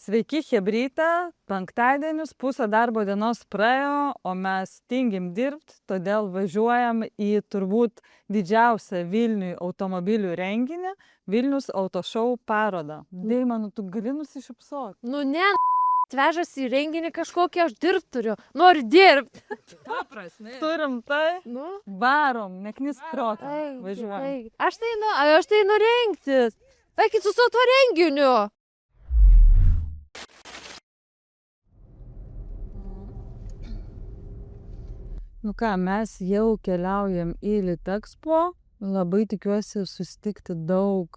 Sveiki, chebryte. Penktadienis, pusę darbo dienos praėjo, o mes tingim dirbti, todėl važiuojam į turbūt didžiausią Vilniui automobilių renginį - Vilnius Autošou parodą. Deimanu, tu gali nusišypsoti? Nu ne, atvežasi į renginį kažkokį, aš dirbt turiu. Noriu dirbti. Turim tai, Nu, varom, neknis protą. Važiuojam. Aš tai einu rengtis. Eikit su tuo renginiu. Nu ką, mes jau keliaujam į Litexpo. Labai tikiuosi susitikti daug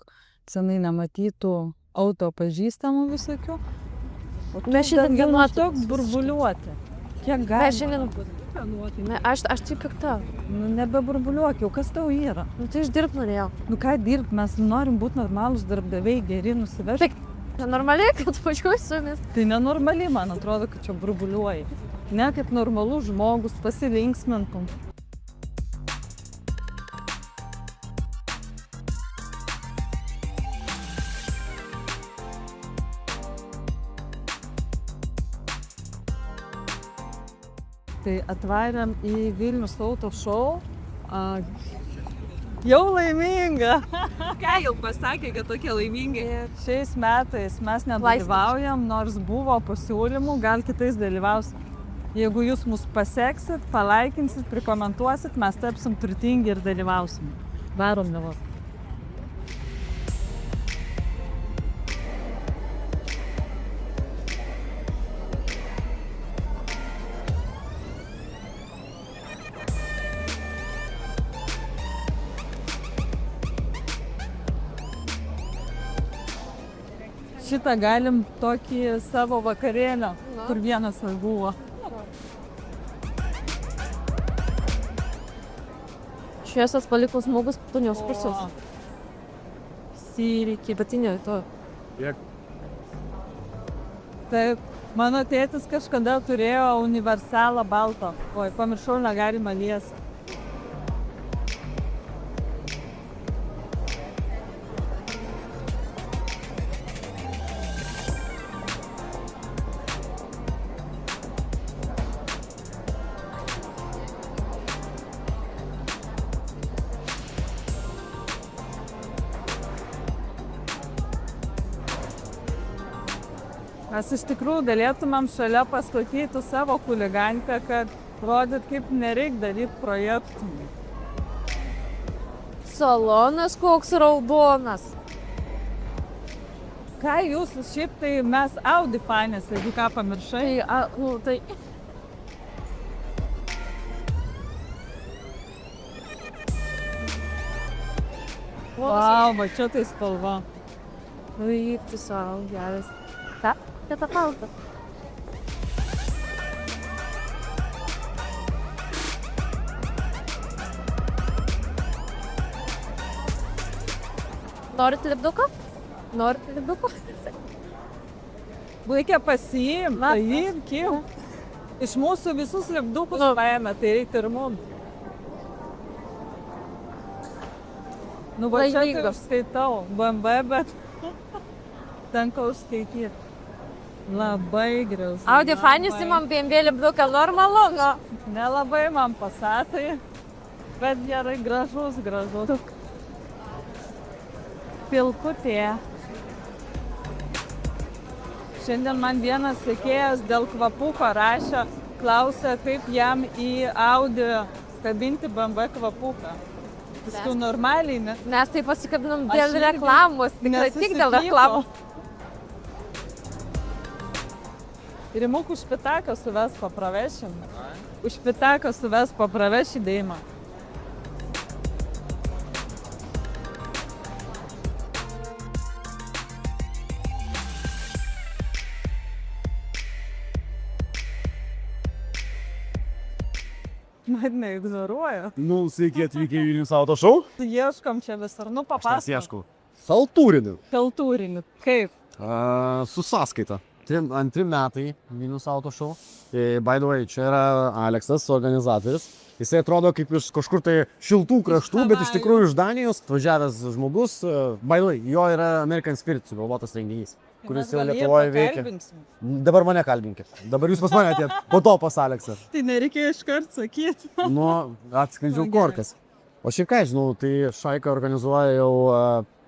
senai nematytų auto pažįstamų visokių. Mes šiandien filmuotumės. toks burbuliuoti. Kiek Mes gali? šiandien... Aš tai pikta. Nu, nebeburbuliuok, jau kas tau yra? Nu tai aš dirbt norėjau. Nu ką dirbt, mes norim būti normalūs darbdaviai, geri nusivežti. Tai normaliai, kad važiuoju su jumis. Tai nenormaliai, man atrodo, kad čia burbuliuoji. Ne kaip normalus žmogus, pasilinksmintum. Tai atvarėm į Vilnius Autošou. Jau laiminga. Ką jau pasakė, kad tokie laimingi? Šiais metais mes nedalyvaujam, nors buvo pasiūlymų, gal kitais dalyvausim. Jeigu jūs mus paseksit, palaikinsit, prikomentuosit, mes tapsim turtingi ir dalyvausim. Varom dabar. Šitą galim tokį savo vakarėlio, kur vienas buvo. Šviesas paliko žmogus, tu neužkursius. Syriki. Ypatinio to. Taip, mano tėtis kažkada turėjo universalą baltą. Oi, pamiršau, negalima liesti. Mes iš tikrųjų galėtumėm šalia pastatyti savo chuligankę, kad rodyt, kaip nereik daryti projektų. Salonas koks raudonas. Ką jūs, šiaip tai mes Audi fanės, jeigu ką pamiršai. Tai... Vau, va čia tai spalva. Nu, įvykti savo geras. Ta? Ta palta. Norit lipduko? Norit lipduko? Reikia pasiimti, paimkim. Iš mūsų visus lipdukus paėmė, tai reikia ir mums. Nu, va čia tai užskaitau, BMW, bet tenka užskaityti. Labai gražu. Audi fanis imam BMW lipduką, normalu, nu. Nelabai man Passatai, bet gerai, gražus. Pilkutė. Šiandien man vienas sekėjas dėl kvapuko rašė, klausė, kaip jam į Audi skabinti BMW kvapuką. Visku normaliai, ne? Mes tai pasikabinam dėl reklamos, tikrai tik dėl reklamos. Ir įmuk už Pitaką su Vespa pravešim. Už Pitaką su Vespa praveši Deimą. Man neignoruoja. Nu, sveiki atvykę į Vilnius Autošou. Ieškom čia visur, nu papasakok. Aš ieškau. Saltūrinį. Kultūrinį. Kaip? Su sąskaita. Antri metai Vilnius Autošou. By the way, čia yra Aleksas, organizatorius. Jisai atrodo kaip iš kažkur tai šiltų kraštų, bet iš tikrųjų iš Danijos atvažiavęs žmogus. By the way, jo yra American Spirit sugalvotas renginys. kuris jau Lietuvoje veikia. Dabar mane kalbinkit. Dabar jūs pas mane atėjot, po to pas Aleksą. Tai nereikėjo iškart sakyti. Nu, atskleidžiau Nu, gerai. korkas. O šiaip ką, žinau, tai Šaika organizuoja jau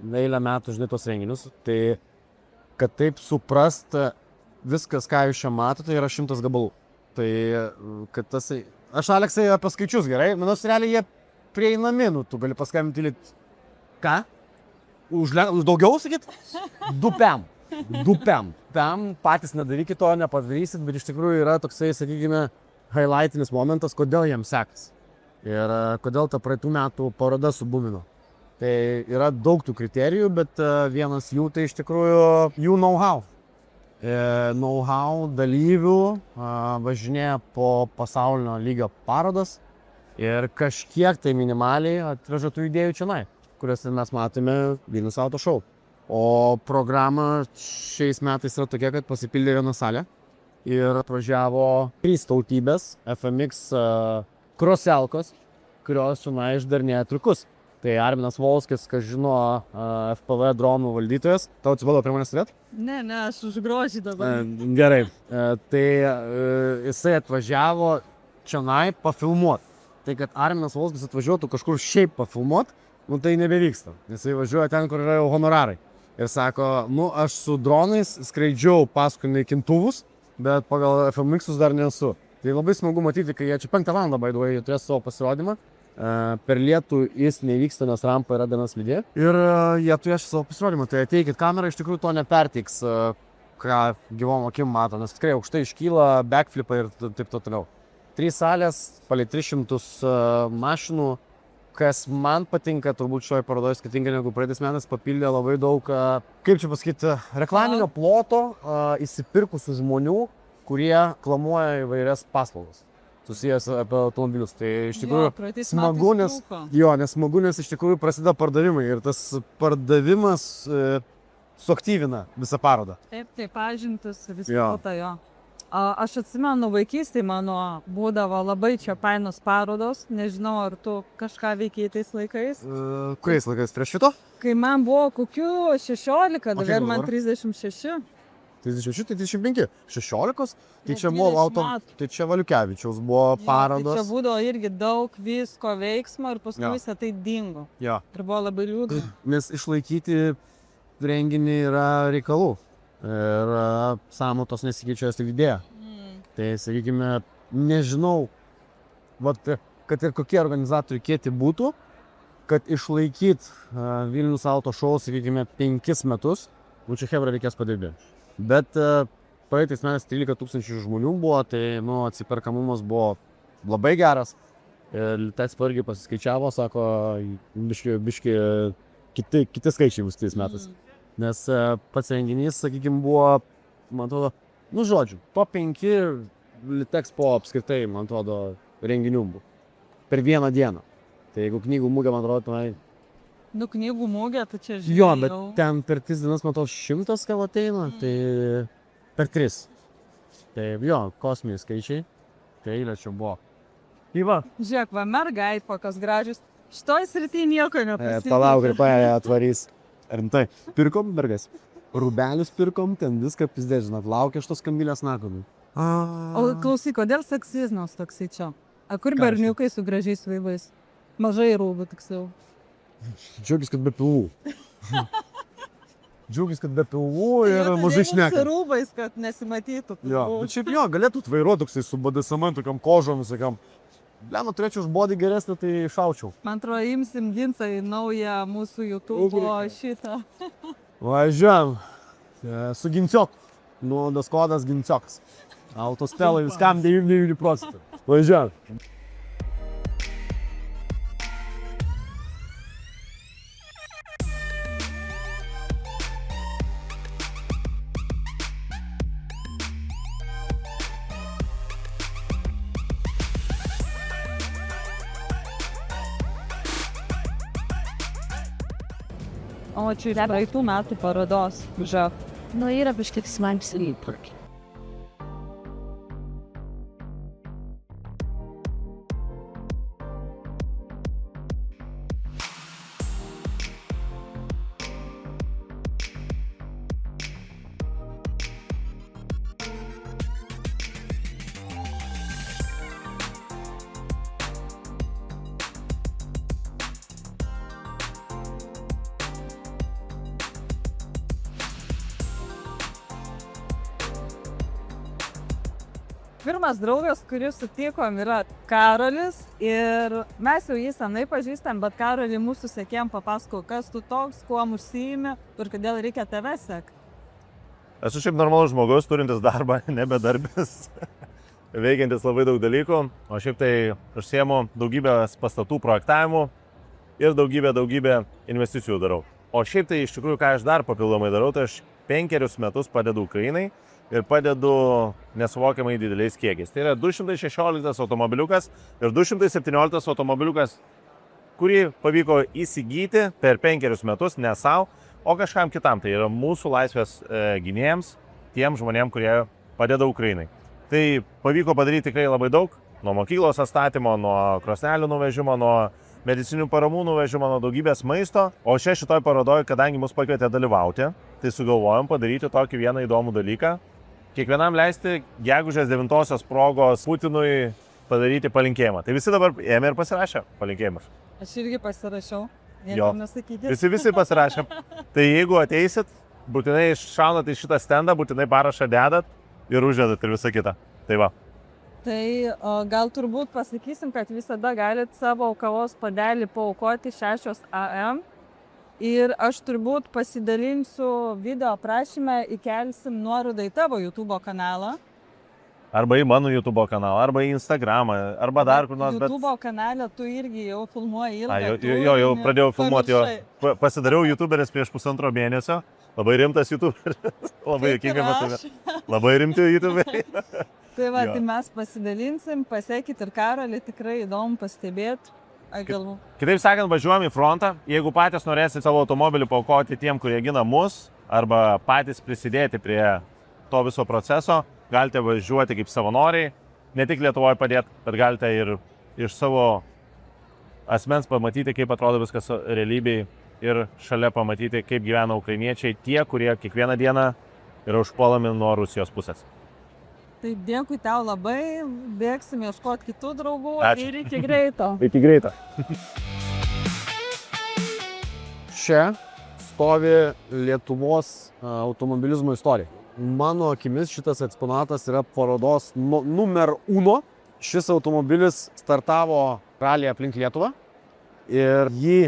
eilę metų, žinai, tos renginius. Tai, kad taip suprast, viskas, ką jūs čia matote, yra 100 gabalų. Tai, kad tas... Aš Aleksai apie skaičius gerai, manau, realiai jie prieinami, nu, tu gali paskambinti Ką? Už daugiau, sakyt? 2 pem. 2 pem. Pem, patys nedarykit to, nepadarysit, bet iš tikrųjų yra toksai, sakykime, highlightinis momentas, kodėl jiems sekas. Ir kodėl ta praeitų metų paroda subumino. Tai yra daug tų kriterijų, bet vienas jų tai iš tikrųjų jų know-how. Know-how dalyvių važinėja po pasaulinio lygio parodas ir kažkiek tai minimaliai atveža tų idėjų čionai, kurias mes matome Vilnius Auto Show. O programa šiais metais yra tokia, kad pasipildė viena salė ir atvažiavo 3 tautybės FMX Kroselkos, kurios čionai išdarinėja triukus. Tai Arminas Volskis, kas žino, FPV dronų valdytojas. Tau atsibodo prie manęs stovėt? Ne, aš už grožį dabar. Gerai. Tai jisai atvažiavo čionai pafilmuot. Tai kad Arminas Volskis atvažiuotų kažkur šiaip pafilmuot, nu tai nebevyksta. Jisai važiuoja ten, kur yra jau honorarai. Ir sako, nu aš su dronais skraidžiau paskui naikintuvus, bet pagal FMX-us dar nesu. Tai labai smagu matyti, kai jie čia 5 valandą, by the way, jie turės savo pasirodymą. Per lietų jis nevyksta, nes rampa yra gana slidi. Ir jie turės savo pasirodymą. Tai ateikit, kamera iš tikrųjų to neperteiks, ką gyvom akim mato, nes tikrai aukštai iškyla, backflipai ir taip toliau. 3 salės, palei 300 mašinų. Kas man patinka, turbūt šioje parodoje skirtingai negu praeitais metais, papildė labai daug, kaip čia pasakyti, reklaminio ploto įsipirkusių žmonių, kurie klamuoja įvairias paslaugas susijęs apie automobilius. Tai iš tikrųjų smagu, nes smagu, nes iš tikrųjų prasideda pardavimai ir tas pardavimas suaktyvina visą parodą. Taip, pažintis, viską to jo. Aš atsimenu, vaikystėje mano būdavo labai čia painos parodos, nežinau, ar tu kažką veikiai tais laikais. Kuriais laikais? Prieš šito? Kai man buvo kokių 16, dabar man 36. 36, tai 25. 16, tai čia buvo tai čia Valiukevičiaus buvo parodos. Tai čia būdavo irgi daug visko veiksmo ir paskui visą tai dingo. Jo. Ir buvo labai liūdna. Nes išlaikyti renginį yra reikalų. Ir sąmatos nesikeičia, jos tik didėja. Tai, sakykime, nežinau, kad ir kokie organizatoriai kieti būtų, kad išlaikyt Vilnius Auto Show, sakykime, 5 metus, čia hebra reikės padirbėti. Bet praeitais metais 13 000 žmonių buvo, tai atsiperkamumas buvo labai geras. Ir tas irgi pasiskaičiavo, sako, biški kiti skaičiai bus tais metais. Nes pats renginys, sakykime, buvo, man atrodo, žodžiu, top 5 Litexpo apskritai, man atrodo, renginių buvo. Per vieną dieną. Tai jeigu knygų mūgė, man atrodo, tenai... Knygų mūgė, tai čia žinai. Jo, bet ten per 3 dienas, man atrodo, 100 gal ateina, tai per 3. Tai jo, kosminiai skaičiai. Tai eilė čia buvo. Įva. Žiūrėk, mergai, kokios gražios. Šitoj srity nieko nepasikeitė. Palauk, ir paėję atvarys. Rimtai, pirkom, mergas. Rūbelius pirkom, ten viską pizdė, žinot, laukia šitos Kamilės nakodų. O klausyk, kodėl seksizmas toksai čia? Kur berniukai su gražiais vaivais? Mažai rūbų, tiksliau. Džiaugis, kad be pilvų. Džiaugis, kad be pilvų ir mažai šneka. Su rūbais, kad nesimatytų. Jo, bet šiaip jo, galėtų tvairuoti toksai su BDSM, tokiam kožom, visokiam. Bleno, turėčiau už bodį geresnį, tai šaučiau. Man atrodo, imsim Dinsą į naują mūsų YouTube šitą. Važiuojam. Su Ginciok. Nuodas kodas Ginciokas. Autostelai viskam 99%. Važiuojam. O čia iš praeitų metų parodos. Žiūrėk. Yra biškiek smagsiliai. Pirmas draugas, kurį sutikom, yra Karolis ir mes jau jį senai pažįstam, bet Karolį mūsų sekėjom papasako, kas tu toks, kuo užsiimi ir kodėl reikia tave sekti. Esu šiaip normalus žmogus, turintis darbą, nebedarbis, veikiantis labai daug dalykų, o šiaip tai užsiemu daugybės pastatų projektavimų ir daugybę investicijų darau. O šiaip tai iš tikrųjų, ką aš dar papildomai darau, tai aš 5 metus padedu Ukrainai ir padedu nesuvokiamai dideliais kiekiais. Tai yra 216 automobiliukas ir 217 automobiliukas, kurį pavyko įsigyti per 5 metus, ne savo, o kažkam kitam. Tai yra mūsų laisvės gynėjams, tiem žmonėm, kurie padeda Ukrainai. Tai pavyko padaryti tikrai labai daug, nuo mokyklos atstatymo, nuo krosnelių nuvežimo, nuo medicinių paramų nuvežimo, nuo daugybės maisto. O čia šitoj parodoj, kadangi mus pakvietė dalyvauti, tai sugalvojom padaryti tokį vieną įdomų dalyką. Kiekvienam leisti gegužės 9-osios progos Putinui padaryti palinkėjimą. Tai visi dabar ėmė ir pasirašė palinkėjimus. Aš irgi pasirašiau, Jo. niekam nesakyti. Visi pasirašė. Tai jeigu ateisit, būtinai šaunat į šitą stendą, būtinai parašą dedat ir uždedat ir visą kitą. Tai va. Tai gal turbūt pasakysim, kad visada galit savo kavos puodelį paaukoti 6 AM. Ir aš turbūt pasidalinsiu video aprašyme, įkelsim nuorodą į tavo YouTube kanalą. Arba į mano YouTube kanalą, arba į Instagramą, arba dar kur nors. YouTube kanalę tu irgi jau filmuoji ilgą. Jau pradėjau filmuoti, jo. Pamiršai. Pasidariau YouTuberis prieš 1,5 mėnesio. Labai rimtas YouTuberis. Labai juokinga matome. Labai rimti YouTuberiai. Tai va, Jo. tai mes pasidalinsim, pasekit ir Karolį, tikrai įdomu pastebėti. Galvu. Kitaip sakant, važiuojam į frontą. Jeigu patys norėsit savo automobilį paaukoti tiem, kurie gina mus, arba patys prisidėti prie to viso proceso, galite važiuoti kaip savanoriai. Ne tik Lietuvoje padėti, bet galite ir iš savo asmens pamatyti, kaip atrodo viskas realybėje ir šalia pamatyti, kaip gyvena ukrainiečiai, tie, kurie kiekvieną dieną yra užpuolami nuo Rusijos pusės. Tai dėkui tau labai, bėgsim ieškoti kitų draugų. Ačiū. Ir iki greito. Iki greito. Čia stovi Lietuvos automobilizmo istorija. Mano akimis šitas eksponatas yra parodos numer 1. Šis automobilis startavo ralyje aplink Lietuvą ir jį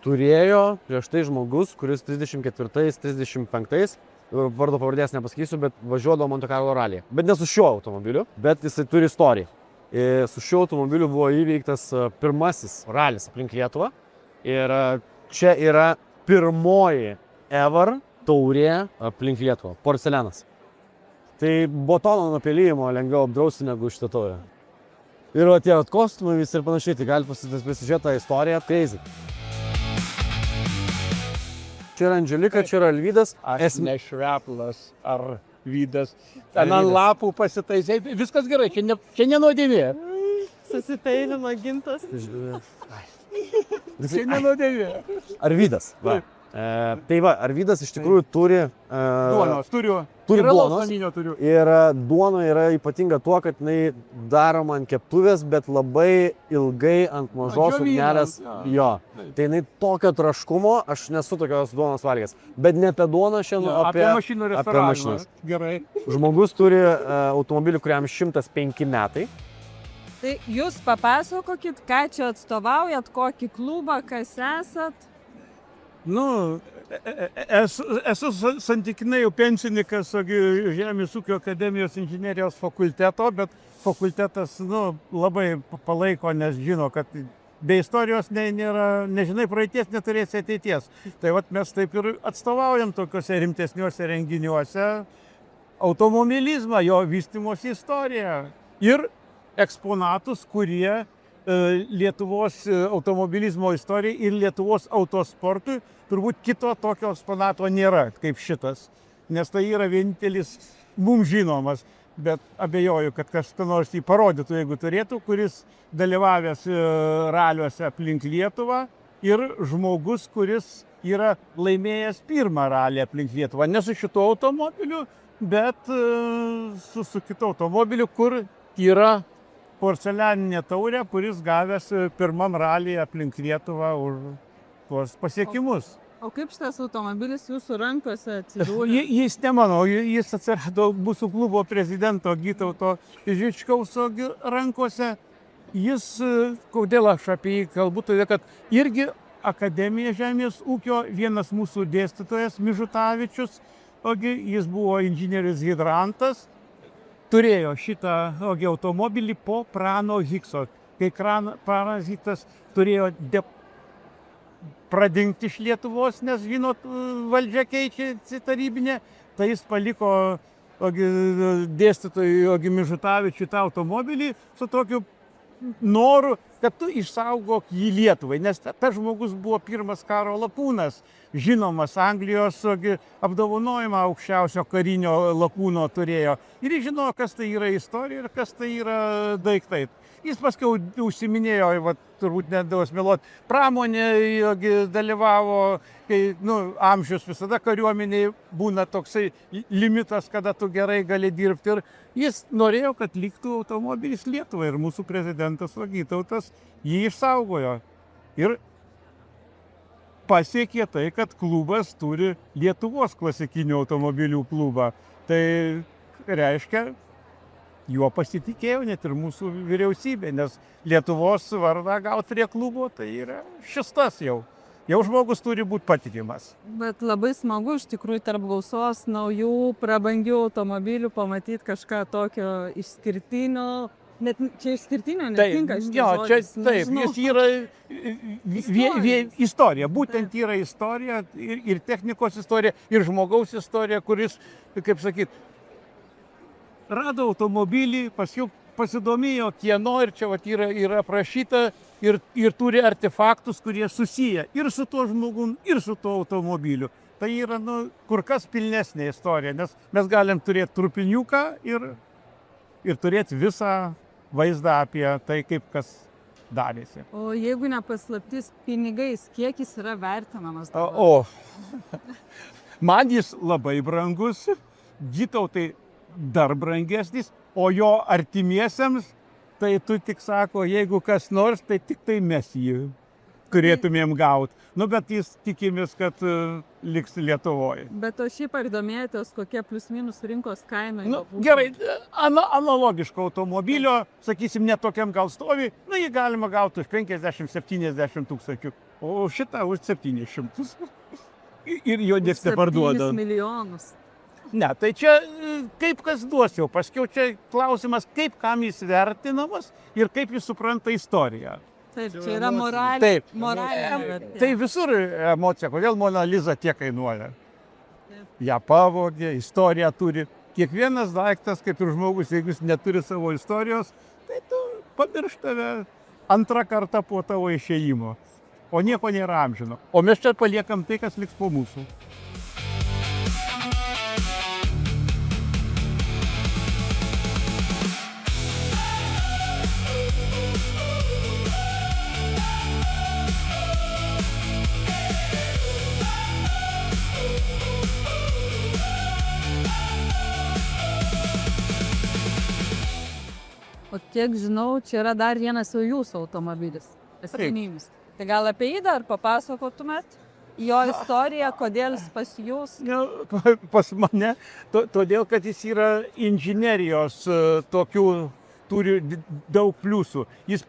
turėjo prieš tai žmogus, kuris 34-35, vardo pavardės nepasakysiu, bet važiuodavo Monte Carlo ralyje. Bet ne su šiuo automobiliu, bet jisai turi istoriją. Ir su šiuo automobiliu buvo įveiktas pirmasis ralis aplink Lietuvą. Ir čia yra pirmoji ever taurė aplink Lietuvą, porcelianas. Tai botono nupelyjimo lengviau apdrausti negu šitą taurę. Ir tie kostiumai visi ir panašiai, tai gali pasižiūrėti tą istoriją. Crazy. Čia yra Andželika, čia yra Alvydas. Aš ne Šrepelas ar Vydas. Ten ant lapų pasitaisė. Viskas gerai, čia nenuodėmė. Susipeinino gintas. Čia nenuodėmė. Arvydas. Va. Tai va, Arvydas iš tikrųjų turi Duonos turiu. Turi Ir alaus duonos. naminio turiu. Ir duona yra ypatinga tuo, kad jinai daroma ant keptuvės, bet labai ilgai ant mažos Ant ugnelės. džiovynos, Jo. Taip. Tai jinai tokio traškumo, aš nesu tokios duonos valgęs. Bet ne apie duoną šiandien, Apie mašinų restoraną. mašinas. Gerai. Žmogus turi automobilį, kuriam 105 metai. Tai jūs papasakokit, ką čia atstovaujat, kokį klubą, kas esat. Nu, esu santykinai jau pensininkas Žemės ūkio akademijos inžinerijos fakulteto, bet fakultetas labai palaiko, nes žino, kad be istorijos nežinai praeities, neturėsi ateities. Tai vat mes taip ir atstovaujam tokiuose rimtesniuose renginiuose automobilizmą, jo vystymosi istoriją ir eksponatus, kurie Lietuvos automobilizmo istorijai ir Lietuvos autosportui turbūt kito tokio eksponato nėra kaip šitas, nes tai yra vienintelis mums žinomas, bet abejoju, kad kas nors jį parodytų, jeigu turėtų, kuris dalyvavęs raliuose aplink Lietuvą ir žmogus, kuris yra laimėjęs pirmą ralį aplink Lietuvą, ne su šituo automobiliu, bet su kitu automobiliu, kur yra porcelianinė taurė, kuris gavęs pirmam ralyje aplink Lietuvą už tuos pasiekimus. O kaip šitas automobilis jūsų rankose atsidūrė? Jis ne mano, jis atsirado mūsų klubo prezidento Gytauto Žičkaus rankose. Jis, kodėl aš apie jį kalbu, todėl kad irgi Akademija žemės ūkio, vienas mūsų dėstytojas Mižutavičius, jis buvo inžinierius hidrantas, turėjo šitą automobilį po Prano Higso. Kai Pranas Higsas turėjo pradingti iš Lietuvos, nes, žinot, valdžia keičiasi tarybinė, tai jis paliko dėstytojui Mižutavičiui tą automobilį su tokiu noru, kad tu išsaugok jį Lietuvai, nes tas žmogus buvo pirmas karo lakūnas, žinomas Anglijos apdovanojimą aukščiausio karinio lakūno turėjo. Ir jis žinojo, kas tai yra istorija ir kas tai yra daiktai. Jis paskiau užsiminėjo, turbūt nedaus meluot, pramonė dalyvavo, kai amžius visada kariuomeniai būna toksai limitas, kada tu gerai gali dirbti. Ir jis norėjo, kad liktų automobilis Lietuvai ir mūsų prezidentas Gytautas jį išsaugojo. Ir pasiekė tai, kad klubas turi Lietuvos klasikinių automobilių klubą. Tai reiškia, juo pasitikėjo net ir mūsų vyriausybė, nes Lietuvos vardą gauti prie klubo, tai yra šis tas jau. Jau žmogus turi būti patikimas. Bet labai smagu iš tikrųjų tarp gausos naujų, prabangių automobilių pamatyti kažką tokio išskirtinio. Net čia išskirtinio netinka šitas žodis. Taip, jis yra istorija. Būtent yra istorija ir technikos istorija, ir žmogaus istorija, kuris, kaip sakyt, rado automobilį, paskui pasidomėjo kieno ir čia yra aprašyta ir turi artefaktus, kurie susiję ir su tuo žmogum, ir su tuo automobiliu. Tai yra kur kas pilnesnė istorija, nes mes galim turėti trupiniuką ir turėti visą vaizdą apie tai, kaip kas darėsi. O jeigu nepaslaptis pinigais, kiek jis yra vertinamas dabar? Man jis labai brangus, Gytautai dar brangesnis, o jo artimiesiems, tai tu tik sako, jeigu kas nors, tai tik tai mes jį turėtumėm gauti. Bet jis tikimės, kad liks Lietuvoje. Bet o šiaip ar domėjotės, kokie plius minus rinkos kaina? Gerai, analogiško automobilio, sakysim, netokiam gal stovi, jį galima gauti už 50-70 tūkstančių, o šitą už 700. Ir jo nieks neparduoda. 7 milijonus. Ne, tai čia kaip kas duos jau, paskiau čia klausimas, kaip kam jis vertinamas ir kaip jis supranta istoriją. Taip, čia yra moralinė. Tai visur emocija, kodėl Mona Lisa tiek kainuoja. Ja pavogė, istoriją turi. Kiekvienas daiktas, kaip ir žmogus, jeigu jis neturi savo istorijos, tai tu pamiršt tave antrą kartą po tavo išėjimo. O nieko nėra amžino. O mes čia paliekam tai, kas liks po mūsų. O kiek žinau, čia yra dar vienas jau jūsų automobilis. Asmeninis. Tai gal apie jį dar papasakotumėt? Jo istoriją, kodėl jis pas jūs? Pas mane, todėl, kad jis yra inžinerijos tokių, turi daug pliusų. Jis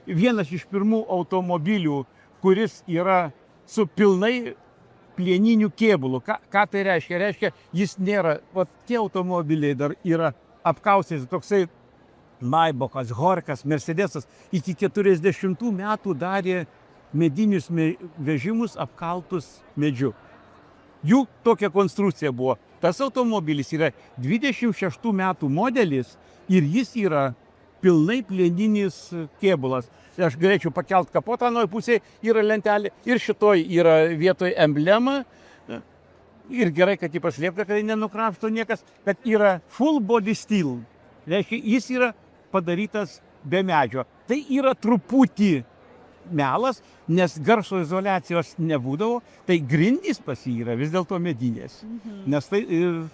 vienas iš pirmų automobilių, kuris yra su pilnai plieniniu kėbulu. Ką tai reiškia? Reiškia, jis nėra, tie automobiliai dar yra apkaustyti toksai Maibokas, Horkas, Mercedesas iki 40 metų darė medinius vežimus apkaltus medžiu. Jų tokia konstrukcija buvo. Tas automobilis yra 26 metų modelis ir jis yra pilnai plieninis kėbulas. Aš galėčiau pakelt kapotą, anoje pusėje yra lentelė ir šitoj yra vietoj emblema. Ir gerai, kad jį paslėpta, kad nenukrapšto niekas, kad yra full body steel. Reiškia, jis yra padarytas be medžio. Tai yra truputį melas, nes garso izoliacijos nebūdavo, tai grindys pas jį yra vis dėlto medinės. Nes tai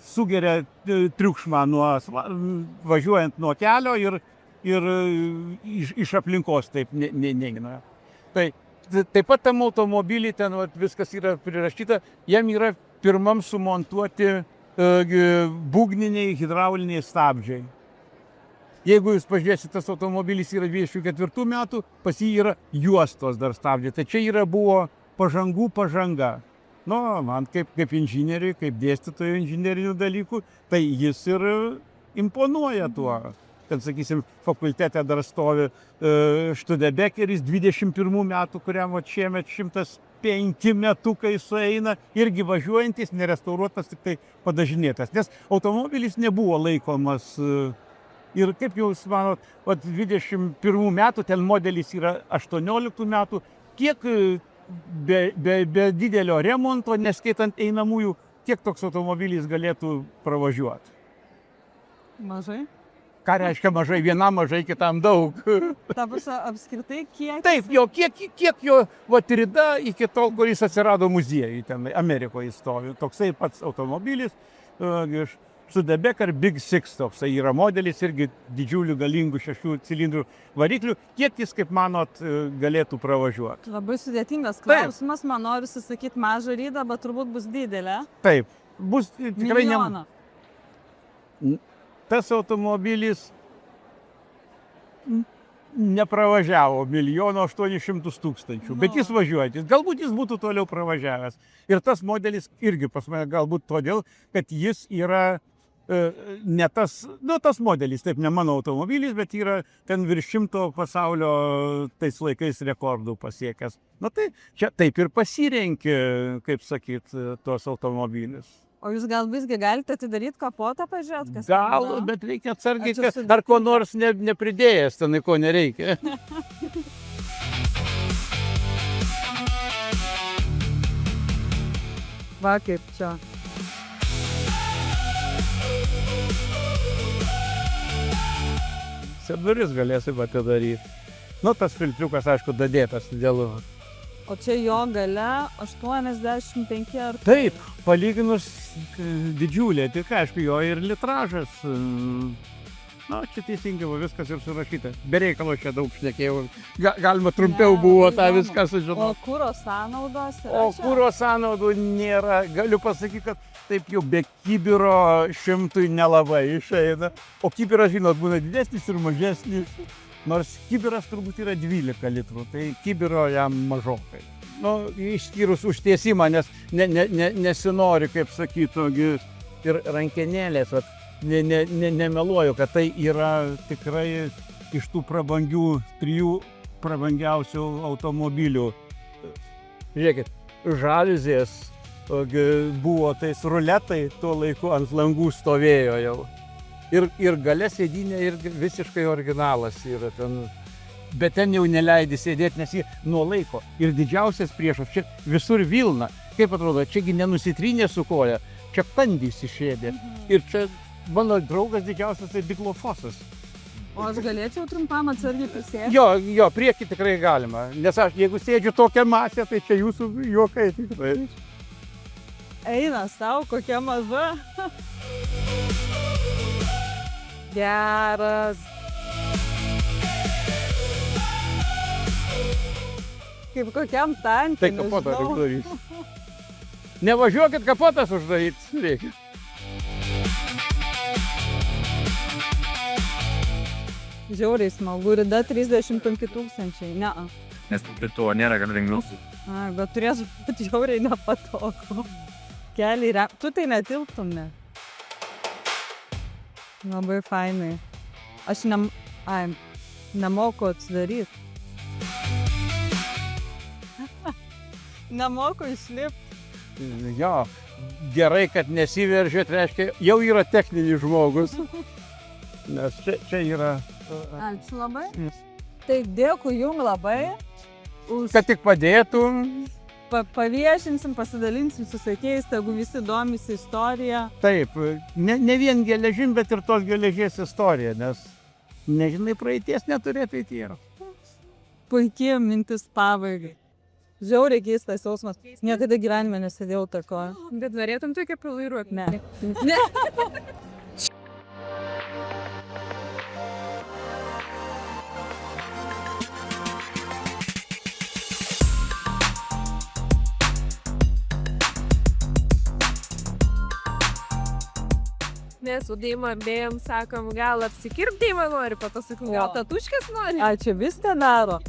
sugeria triukšmą važiuojant nuo kelio ir iš aplinkos taip neigina. Tai taip pat tam automobilį ten vat, viskas yra prirašyta, jam yra pirmam sumontuoti būgniniai hidrauliniai stabdžiai. Jeigu jūs pažiūrėsite, tas automobilis yra 24 metų, pas jį yra juostos dar stabdžiai. Tai čia buvo pažanga. Nu, man kaip inžinieriui, kaip dėstytojų inžinerinių dalykų, tai jis ir imponuoja tuo. Kad, sakysim, fakultete dar stovi Študebekeris 21 metų, kuriam šiemet 105 metukai sueina, irgi važiuojantis, nerestauruotas, tik tai padažinėtas. Nes automobilis nebuvo laikomas. Ir kaip jūs manot, 21 metų, ten modelis yra 18 metų, kiek be didelio remonto, neskaitant einamųjų, kiek toks automobilis galėtų pravažiuoti? Mažai. Ką reiškia mažai? Vienam mažai, kitam daug. Ta prasme, apskritai kiek? Taip, kiek jo rida iki tol, kur jis atsirado muziejui, ten Amerikoje stovi. Toksai pats automobilis, Studebaker Big Six, toksai yra modelis, irgi didžiulių galingų 6 cilindrų variklių. Kiek jis, kaip manot, galėtų pravažiuoti? Labai sudėtingas klausimas, man norisi sakyti mažą rydą, bet turbūt bus didelė. Taip, bus tikrai Milijoną. Tas automobilis nepravažiavo 1 800 000, bet jis važiuojantis. Galbūt jis būtų toliau pravažiavęs. Ir tas modelis irgi pas mane galbūt todėl, kad jis yra ne tas, tas modelis, taip, ne mano automobilis, bet yra ten virš 100 pasaulio tais laikais rekordų pasiekęs. Tai čia taip ir pasirenki, kaip sakyt, tos automobilius. O jūs gal visgi galite atidaryti kapotą, pažiūrėti, kas Gal, bet reikia atsargiai, ar ko nors nepridėjęs, tenai ko nereikia. Va, kaip čia. Duris galėsim atidaryti. Tas filtriukas, aišku, dadėtas dėl... O čia jo gale 85 ar... Taip, palyginus didžiulė, tik aišku, jo ir litražas. Čia teisingai, viskas ir surašyta. Be reikalo čia daug šnekėjau. Galima trumpiau buvo tą viską sužinoti. O kuro sąnaudos yra O kuro sąnaudų nėra. Galiu pasakyti, kad taip jau be kibiro 100 nelabai išeina. O kibiras, žinot, būna didesnis ir mažesnis. Nors kibiras turbūt yra 12 litrų, tai kibiro jam mažokai. Išskyrus užtiesimą, nes nesinori, kaip sakytų, ir rankenėlės. Nemeluoju, kad tai yra tikrai iš tų prabangių, 3 prabangiausių automobilių. Žiūrėkit, žaliuzės buvo tais ruletai, tuo laiku ant langų stovėjo jau. Ir gale sėdynė irgi visiškai originalas yra ten. Bet ten jau neleidi sėdėti, nes jį nuo laiko. Ir didžiausias priešas, čia visur vilna. Kaip atrodo, čiagi nenusitrynė su koja, čia kandys išėdė. Ir čia mano draugas didžiausias tai diklofosas. O aš galėčiau trumpam atsargiai prisėsti? Jo, priekį tikrai galima. Nes aš, jeigu sėdžiu tokią masę, tai čia jūsų juokai tikrai. Eina savo, kokia maža. Geras. Kaip kokiam tankui. Tai kapotą uždarys. Nevažiuokit, kapotas uždaryti reikia. Žiauriai smagu, rida 35 000. Ne. Nes to nėra gan lengviau. Bet turės būti žiauriai nepatogu. Keliai, tu tai netilptum, ne? Labai fainai. Aš nemoku atsidaryti. Nemoku išlipti. Jo, gerai, kad nesiveržėt, reiškia, jau yra techninis žmogus. Nes čia yra... Ačiū labai. Tai dėkui jums labai. Kad tik padėtų. Paviešinsim, pasidalinsim su sekėjais, tegu visi domisi istorija. Taip, ne vien geležim, bet ir tos geležies istorija, nes nežinai praeities neturėtų įtėra. Puikiai mintis pabaigai. Žiauriai keistas jausmas. Niekada gyvenime nesėdėjau tako. Bet norėtum tokia pavairuoti? Ne. Nes su Deima bėjom, sakom, gal apsikirp Deima nori, po to sakom, gal Jo. tatuškės nori. A, čia viską daro.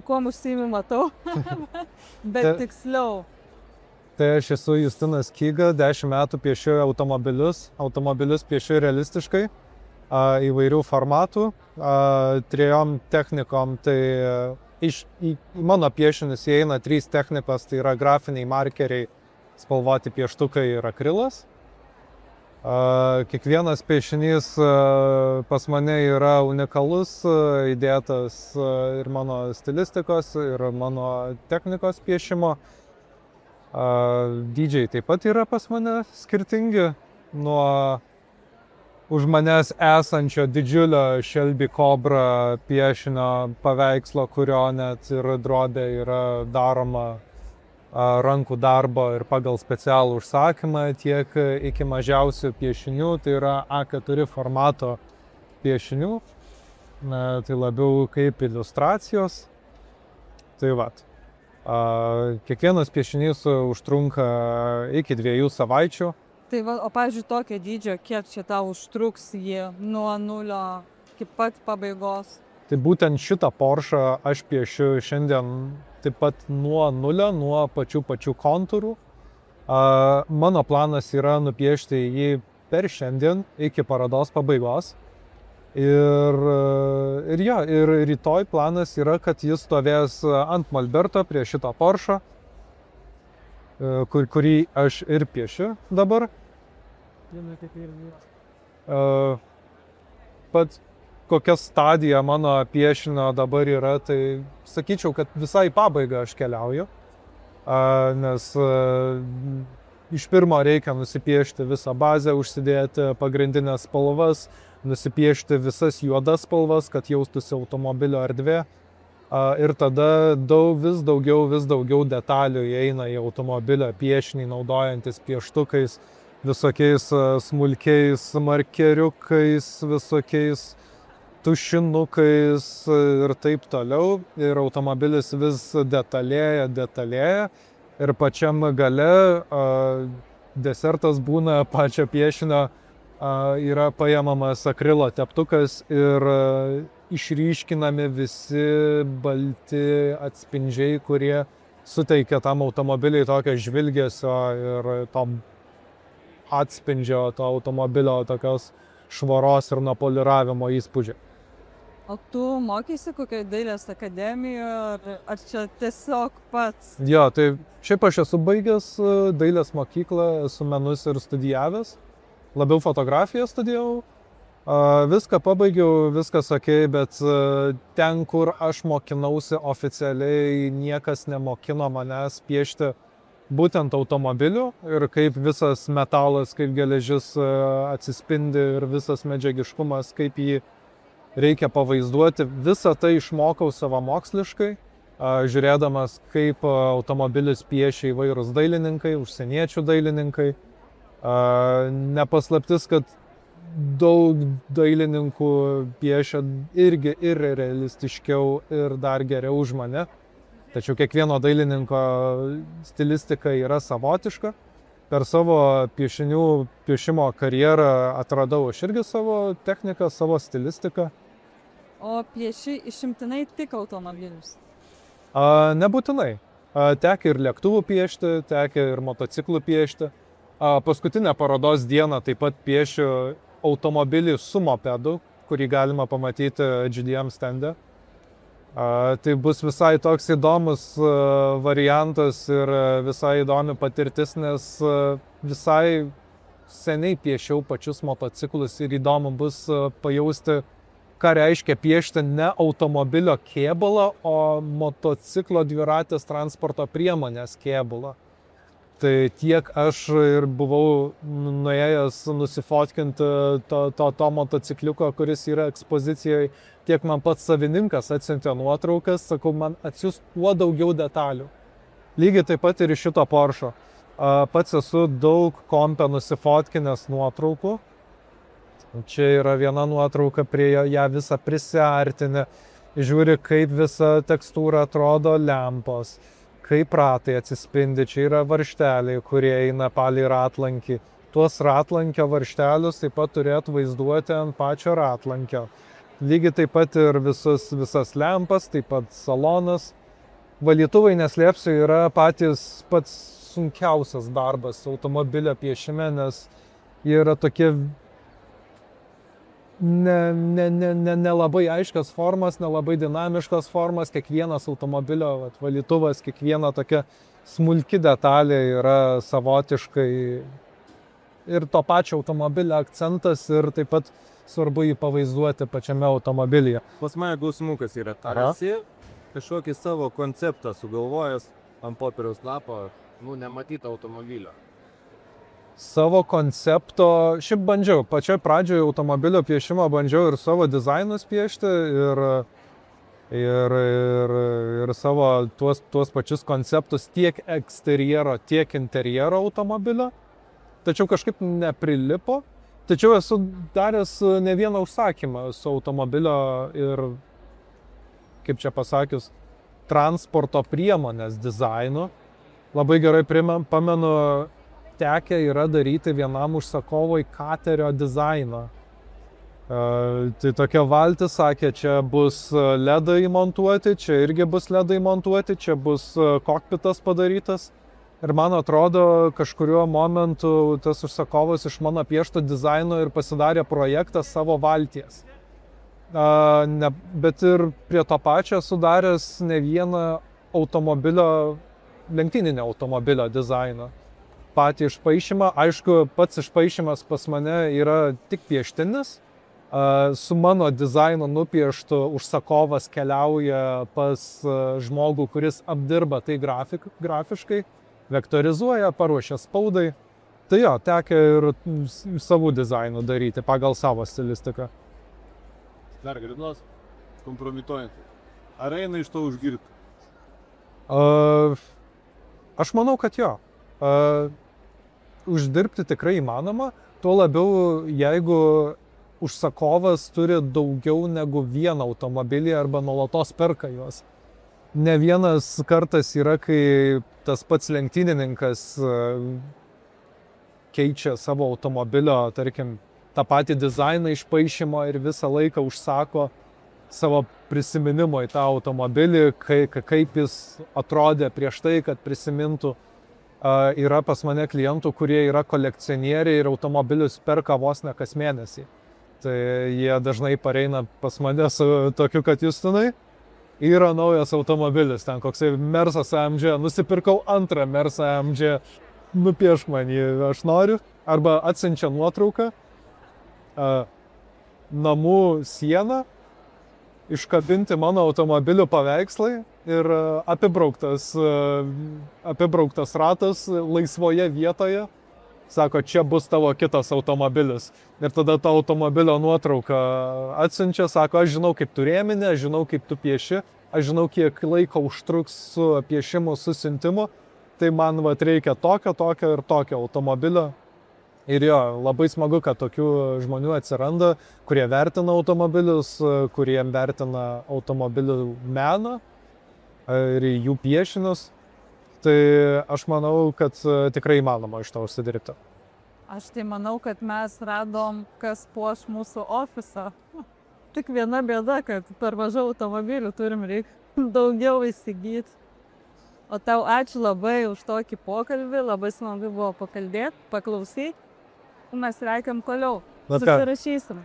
Kuom užsiimi matau, bet Ta- tiksliau. Tai aš esu Justinas Kyga, 10 metų piešiu automobilius piešiu realistiškai, įvairių formatų, 3 technikom. Tai į mano piešinius įeina 3 technikos, tai yra grafiniai markeriai, spalvoti pieštukai ir akrilas. Kiekvienas piešinys pas mane yra unikalus, įdėtas ir mano stilistikos, ir mano technikos piešimo. Dydžiai taip pat yra pas mane skirtingi, nuo už manęs esančio didžiulio Shelby Cobra piešinio paveikslo, kurio net ir drobė yra daroma rankų darbo ir pagal specialų užsakymą, tiek iki mažiausių piešinių, tai yra A4 formato piešinių, tai labiau kaip iliustracijos. Tai vat. Kiekvienas piešinys užtrunka iki 2 savaičių. Tai va, o pavyzdžiui, tokio dydžio, kiek čia tau užtruks jį nuo nulio iki pat pabaigos? Tai būtent šitą Porsche aš piešiu šiandien taip pat nuo nulio, nuo pačių kontūrų. Mano planas yra nupiešti jį per šiandien iki parodos pabaigos. Ir rytoj planas yra, kad jis stovės ant molberto prie šito Porsche, kurį aš ir piešiu dabar. Pats kokia stadija mano piešinio dabar yra, tai sakyčiau, kad visai pabaigą aš keliauju, nes iš pirmo reikia nusipiešti visą bazę, užsidėti pagrindinės spalvas, nusipiešti visas juodas spalvas, kad jaustųsi automobilio erdvė, ir tada vis daugiau detalių įeina į automobilio piešinį, naudojantis pieštukais, visokiais smulkiais markeriukais, visokiais tušinukais ir taip toliau. Ir automobilis vis detalėja. Ir pačiam gale desertas būna pačio piešinio, yra paimamas akrilo teptukas ir išryškinami visi balti atspindžiai, kurie suteikia tam automobiliui tokio žvilgesio ir tom atspindžio to automobilio tokios švaros ir nupoliravimo įspūdžio. O tu mokysi kokioje dailės akademijoje, ar čia tiesiog pats? Jo, tai šiaip aš esu baigęs dailės mokyklą, esu menus ir studijavęs, labiau fotografiją studijavau. Viską pabaigiau, viskas okei, bet ten, kur aš mokinausi oficialiai, niekas nemokino manęs piešti būtent automobilių ir kaip visas metalas, kaip geležis atsispindi ir visas medžiagiškumas, kaip jį reikia pavaizduoti. Visą tai išmokau savamoksliškai, žiūrėdamas, kaip automobilius piešia įvairūs dailininkai, užsieniečių dailininkai. Nepaslaptis, kad daug dailininkų piešia irgi ir realistiškiau ir dar geriau už mane. Tačiau kiekvieno dailininko stilistika yra savotiška. Per savo piešimo karjerą atradau aš irgi savo techniką, savo stilistiką. O pieši išimtinai tik automobilius. Nebūtinai. Tekia ir lėktuvų piešti, tekia ir motociklų piešti. Paskutinę parodos dieną taip pat piešiu automobilį su mopedu, kurį galima pamatyti GDM stende. Tai bus visai toks įdomus variantas ir visai įdomi patirtis, nes visai seniai piešiau pačius motociklus ir įdomu bus pajausti, ką reiškia piešti ne automobilio kėbulą, o motociklo dviratės transporto priemonės kėbulą. Tai tiek aš ir buvau nuėjęs nusifotkinti to motocikliuko, kuris yra ekspozicijoje, tiek man pats savininkas atsiuntė nuotraukas, sakau, man atsiųs kuo daugiau detalių. Lygiai taip pat ir iš šito Porsche. Pats esu daug kompe nusifotkinęs nuotraukų. Čia yra viena nuotrauka, prie ją visą prisiartinę, žiūri, kaip visa tekstūra atrodo lempos, kaip ratai atsispindi, čia yra varžteliai, kurie eina palei ratlankį. Tuos ratlankio varžtelius taip pat turėtų vaizduoti ant pačio ratlankio. Lygiai taip pat ir visas lempas, taip pat salonas. Valytuvai, neslėpsiu, yra pats sunkiausias darbas automobilio piešime, nes jie yra tokie nelabai aiškios formos, nelabai dinamiškos formos, kiekvienas automobilio valytuvas, kiekviena tokia smulki detalė yra savotiškai ir to pačio automobilio akcentas ir taip pat svarbu jį pavaizduoti pačiame automobilyje. Pas mane klausimukas yra, ar esi kažkokį savo konceptą sugalvojęs ant popieriaus lapo, nematytą automobilio? Savo koncepto, šiaip bandžiau, pačioj pradžioje automobilio piešimo bandžiau ir savo dizainus piešti ir savo tuos pačius konceptus tiek eksterjero, tiek interjero automobilio, tačiau kažkaip neprilipo. Tačiau esu daręs ne vieną užsakymą su automobilio ir, kaip čia pasakius, transporto priemonės dizainu. Labai gerai pamenu, tekę yra daryti vienam užsakovui katerio dizainą. Tai tokia valtis, sakė, čia bus ledai montuoti, čia irgi bus ledai montuoti, čia bus kokpitas padarytas. Ir man atrodo, kažkuriuo momentu tas užsakovas iš mano piešto dizaino ir pasidarė projektą savo valties. Bet ir prie to pačio esu daręs ne vieną lenktyninio automobilio dizainą. Patį išpaišymą, aišku, pats išpaišymas pas mane yra tik pieštinis. Su mano dizaino nupieštu užsakovas keliauja pas žmogų, kuris apdirba tai grafiškai, vektorizuoja, paruošia spaudai. Tai jo, tekia ir savų dizainų daryti pagal savo stilistiką. Dar galinos kompromituojant. Ar eina iš to uždirbti? Aš manau, kad jo. Uždirbti tikrai įmanoma, tuo labiau, jeigu užsakovas turi daugiau negu vieną automobilį arba nuolatos perka juos. Ne vienas kartas yra, kai tas pats lenktynininkas keičia savo automobilio, tarkim, tą patį dizainą išpaišymo ir visą laiką užsako savo prisiminimo į tą automobilį, kaip jis atrodė prieš tai, kad prisimintų. Yra pas mane klientų, kurie yra kolekcionieriai ir automobilius perka vos ne kas mėnesį. Tai jie dažnai pareina pas mane su tokiu, kad Justinai, yra naujas automobilis, ten koksai Mersas AMG, nusipirkau antrą Mersą AMG, nupiešk man jį, aš noriu. Arba atsiunčia nuotrauką, namų sieną, iškabinti mano automobilių paveikslai ir apibrauktas ratas laisvoje vietoje. Sako, čia bus tavo kitas automobilis. Ir tada to automobilio nuotrauką atsiunčia, sako, aš žinau, kaip tu rėmini, aš žinau, kaip tu pieši, aš žinau, kiek laiko užtruks su piešimu, su siuntimu. Tai man reikia tokio ir tokio automobilio. Ir jo, labai smagu, kad tokių žmonių atsiranda, kurie vertina automobilius, kurie vertina automobilių meną ir jų piešinius. Tai aš manau, kad tikrai įmanoma iš to užsidirbti. Aš tai manau, kad mes radom, kas puoš mūsų ofisą. Tik viena bėda, kad per mažai automobilių turim reikia daugiau įsigyti. O tau ačiū labai už tokį pokalbį, labai smagu buvo pakalbėti, paklausyti. Mes reikiam toliau. Susirašysim.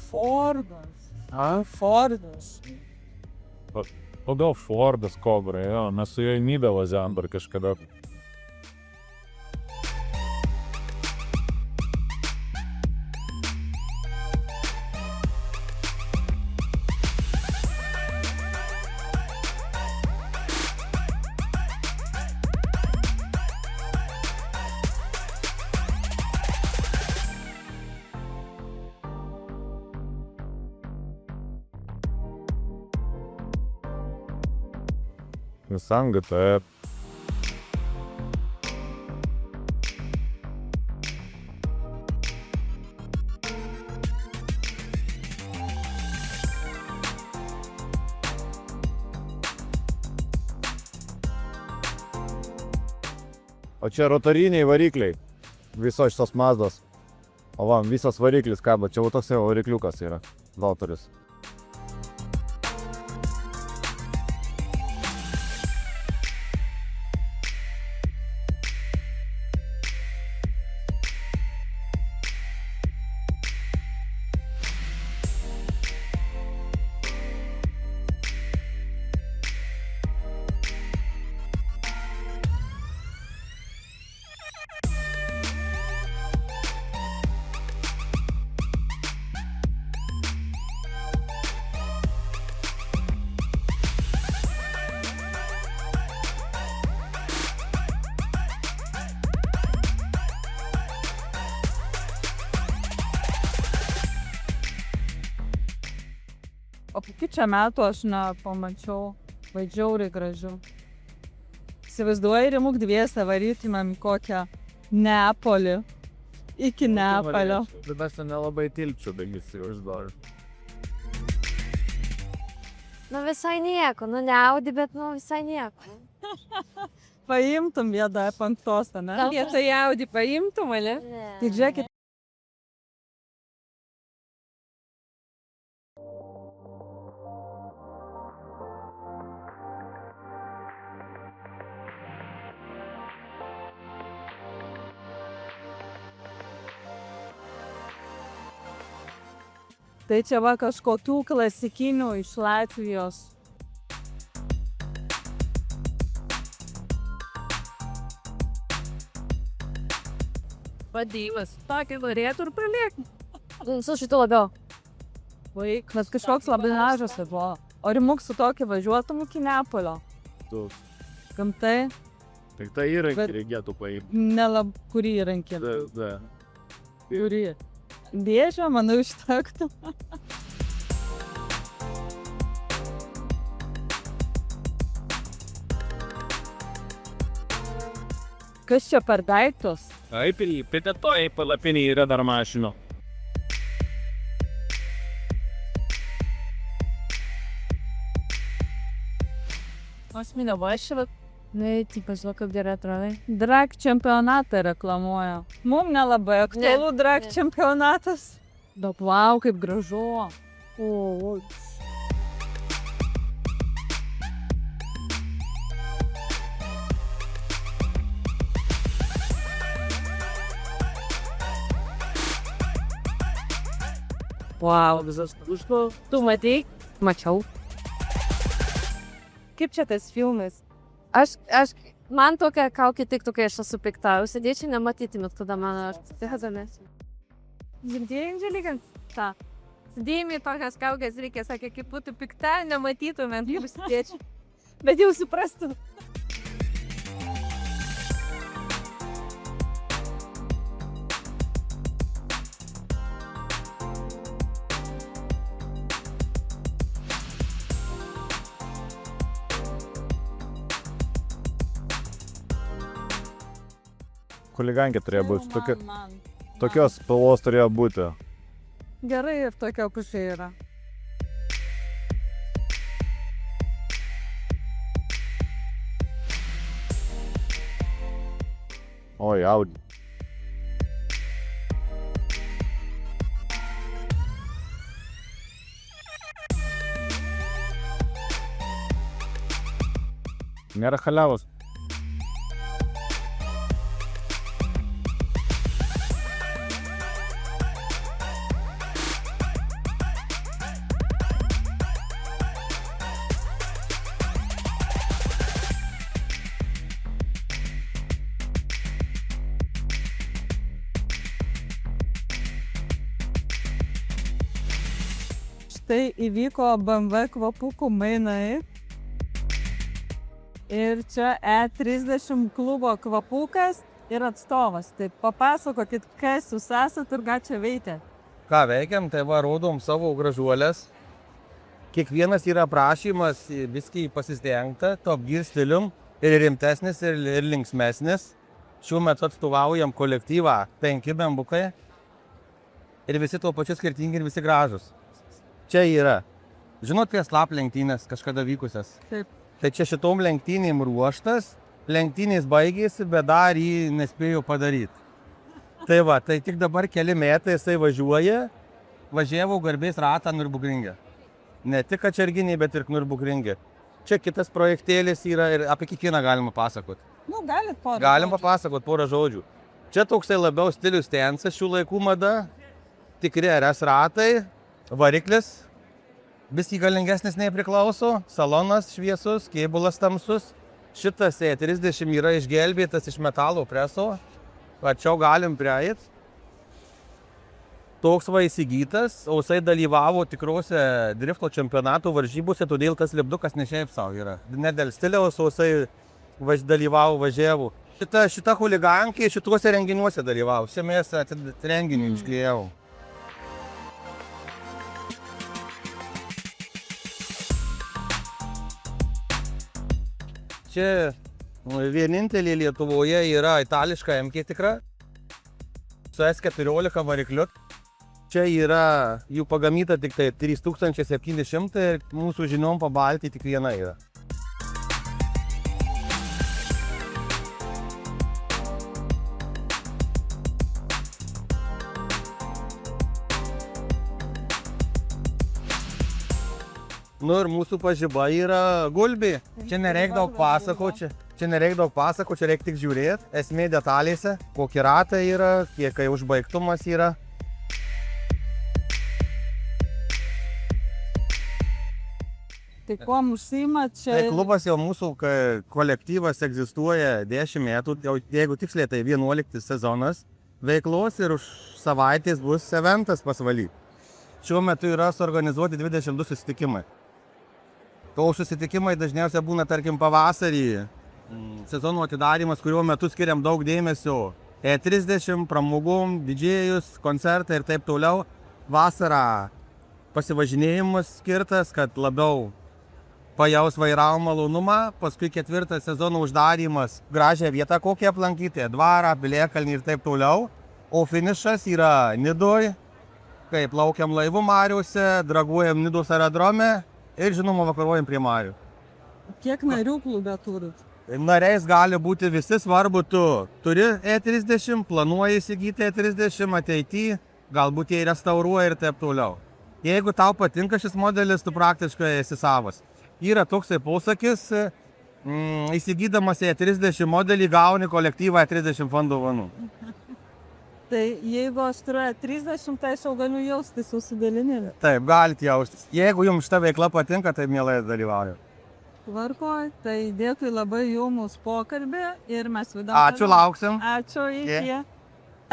Fordas. Fordas. O gal Fordas Cobra, jo, mes su juo į Nidą važiavom dar kažkada. Nissan GTR. O čia rotoriniai varikliai, visos šitos Mazdos. O va, visas variklis kabo, čia va toks jau varikliukas yra, Valtoris. O kokių čia metų aš nepamačiau, vaidžiauriai gražių. Įsivaizduoji, Rimuk dviese varytumėm kokią Neapolį, iki Neapolio. Bet aš ten nelabai tilpčiau, bet visi uždor. Nu visai nieko, nu ne Audi, bet nu visai nieko. Paimtum vieną penktos, ne? Vietoj Audi paimtum, ale? Ne. Tik žiūrėkit. Tai čia va kažkokių klasikinių iš Latvijos. Vadybas. Tokį norėtų ir paliekti. Su šitu labiau. Vaik, nes kažkoks labai mažas buvo. O Rimuk su tokiu važiuotum iki Neapolio. Tu. Gamtai, Tik tą įrankį Bet- reikėtų paimti. nelab kurį įrankį. Da. Kurį. Dėžę, manau, užtektų. Kas čia per daiktus? Taip, ir įpėtė to, į palapinį yra dar mašinų. Osminio vašyvat. Na, tai pažiūrėk, kaip gerai atrodai. Drag čempionatą reklamuoja. Mums nelabai aktualu drag ne. čempionatas. Bet wow, kaip gražu. O. Wow, visas užko. Tu matei? Mačiau. Kaip čia tas filmas? Man tokia kaukė tiktų, kai aš esu pikta. Jūs sėdėčiau, nematytumėt, kada man atsitikdamės. Girdėjai, Andželikant? Ta. Sėdėjimai tokias kaukės reikia, sakė, kaip būtų pikta, nematytumėt, kaip sėdėčiau. Bet jau suprastum. Huligankė turėjo būti. Man. Tokios spalvos turėjo būti. Gerai ir tokia pusė yra. Oi, Audi. Nėra chaliavos. Štai įvyko BMW kvapukų mainai. Ir čia E30 klubo kvapukas ir atstovas. Tai papasakokit, kas jūs esat ir ką čia veikia. Ką veikiam, tai va, rodom savo gražuolės. Kiekvienas yra prašymas viskį pasistengta, Top Gear stilium, ir rimtesnis, ir linksmesnis. Šiuo metu atstovaujam kolektyvą 5 bembukai. Ir visi tuo pačiu skirtingi ir visi gražus. Čia yra. Žinot, prie slap lenktynės kažkada vykusias? Taip. Tai čia šitom lenktynėm ruoštas, lenktynės baigėsi, bet dar jį nespėjau padaryti. Tai va, tai tik dabar keli metai jisai važiuoja, važiavau garbės ratą Nürburgringe. Ne tik Kačerginėje, bet ir Nürburgringe. Čia kitas projektėlis yra ir apie kiekvieną galima pasakoti. Nu, galit porą. Galim papasakoti porą žodžių. Čia toksai labiau stilius tensas, šių laikų mada, tikri RS ratai, variklis. Viskį galingesnis nei priklauso, salonas šviesus, kėbulas tamsus. Šitas E30 yra išgelbėtas iš metalo preso. Arčiau galim prieit. Toks va įsigytas, o jisai dalyvavo tikrose drifto čempionatų varžybose, todėl tas lipdukas ne šiaip savo yra. Ne dėl stiliaus, o jisai dalyvavo, važiavo. Šita huligankė šituose renginiuose dalyvavo. Šiamės renginį išklijau. Čia vienintelė Lietuvoje yra itališka MK tikra, su S14 varikliu. Čia yra jų pagamyta tik tai 3700 ir mūsų žinom pabalti tik viena yra. Nu ir mūsų pažiba yra gulbė. Čia nereik daug pasakoti, čia reik tik žiūrėti. Esmė detalėse, kokie ratai yra, kiek užbaigtumas yra. Tai kuo užsiimat čia? Tai klubas jau mūsų kolektyvas egzistuoja 10 metų, jeigu tiksliai tai 11 sezonas veiklos ir už savaitės bus eventas pasvaly. Šiuo metu yra suorganizuoti 22 susitikimai. O susitikimai dažniausiai būna, tarkim, pavasarį, sezono atidarimas, kuriuo metu skiriam daug dėmesio E30, pramogom, didžėjus, koncertai ir taip toliau. Vasarą pasivažinėjimas skirtas, kad labiau pajaus vairavimo malonumą, paskui 4 sezono uždarimas, gražią vietą kokią aplankyti, dvarą, Piliakalnį ir taip toliau. O finišas yra Nidoj, kai plaukiam laivu Mariuose, draguojam Nidos aerodrome. Ir žinoma, vakaruojam prie Marių. Kiek narių klube turit? Nariais gali būti visi, svarbu, tu turi E30, planuoji įsigyti E30 ateityje, galbūt jie restauruoja ir taip toliau. Jeigu tau patinka šis modelis, tu praktiškai esi savas. Yra toksai posakis, įsigydamas E30 modelį gauni kolektyvą E30 fondų vanų. Tai jeigu aš turiu 30, tai aš jau galiu jaustis jūsų dalinėlį. Taip, galite jaustis. Jeigu jums šita veikla patinka, tai mielai dalyvauju. Tvarkoj, tai dėkui labai jums pokalbį ir mes vidam. Ačiū, lauksim. Ačiū, iki.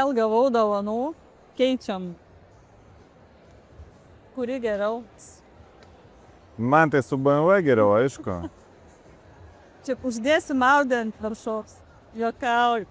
Vėl gavau dovanų, keičiam. Kuri geriau? Man tai su BMW geriau, aišku. Čia uždėsim audę ant viršaus. Juokauju.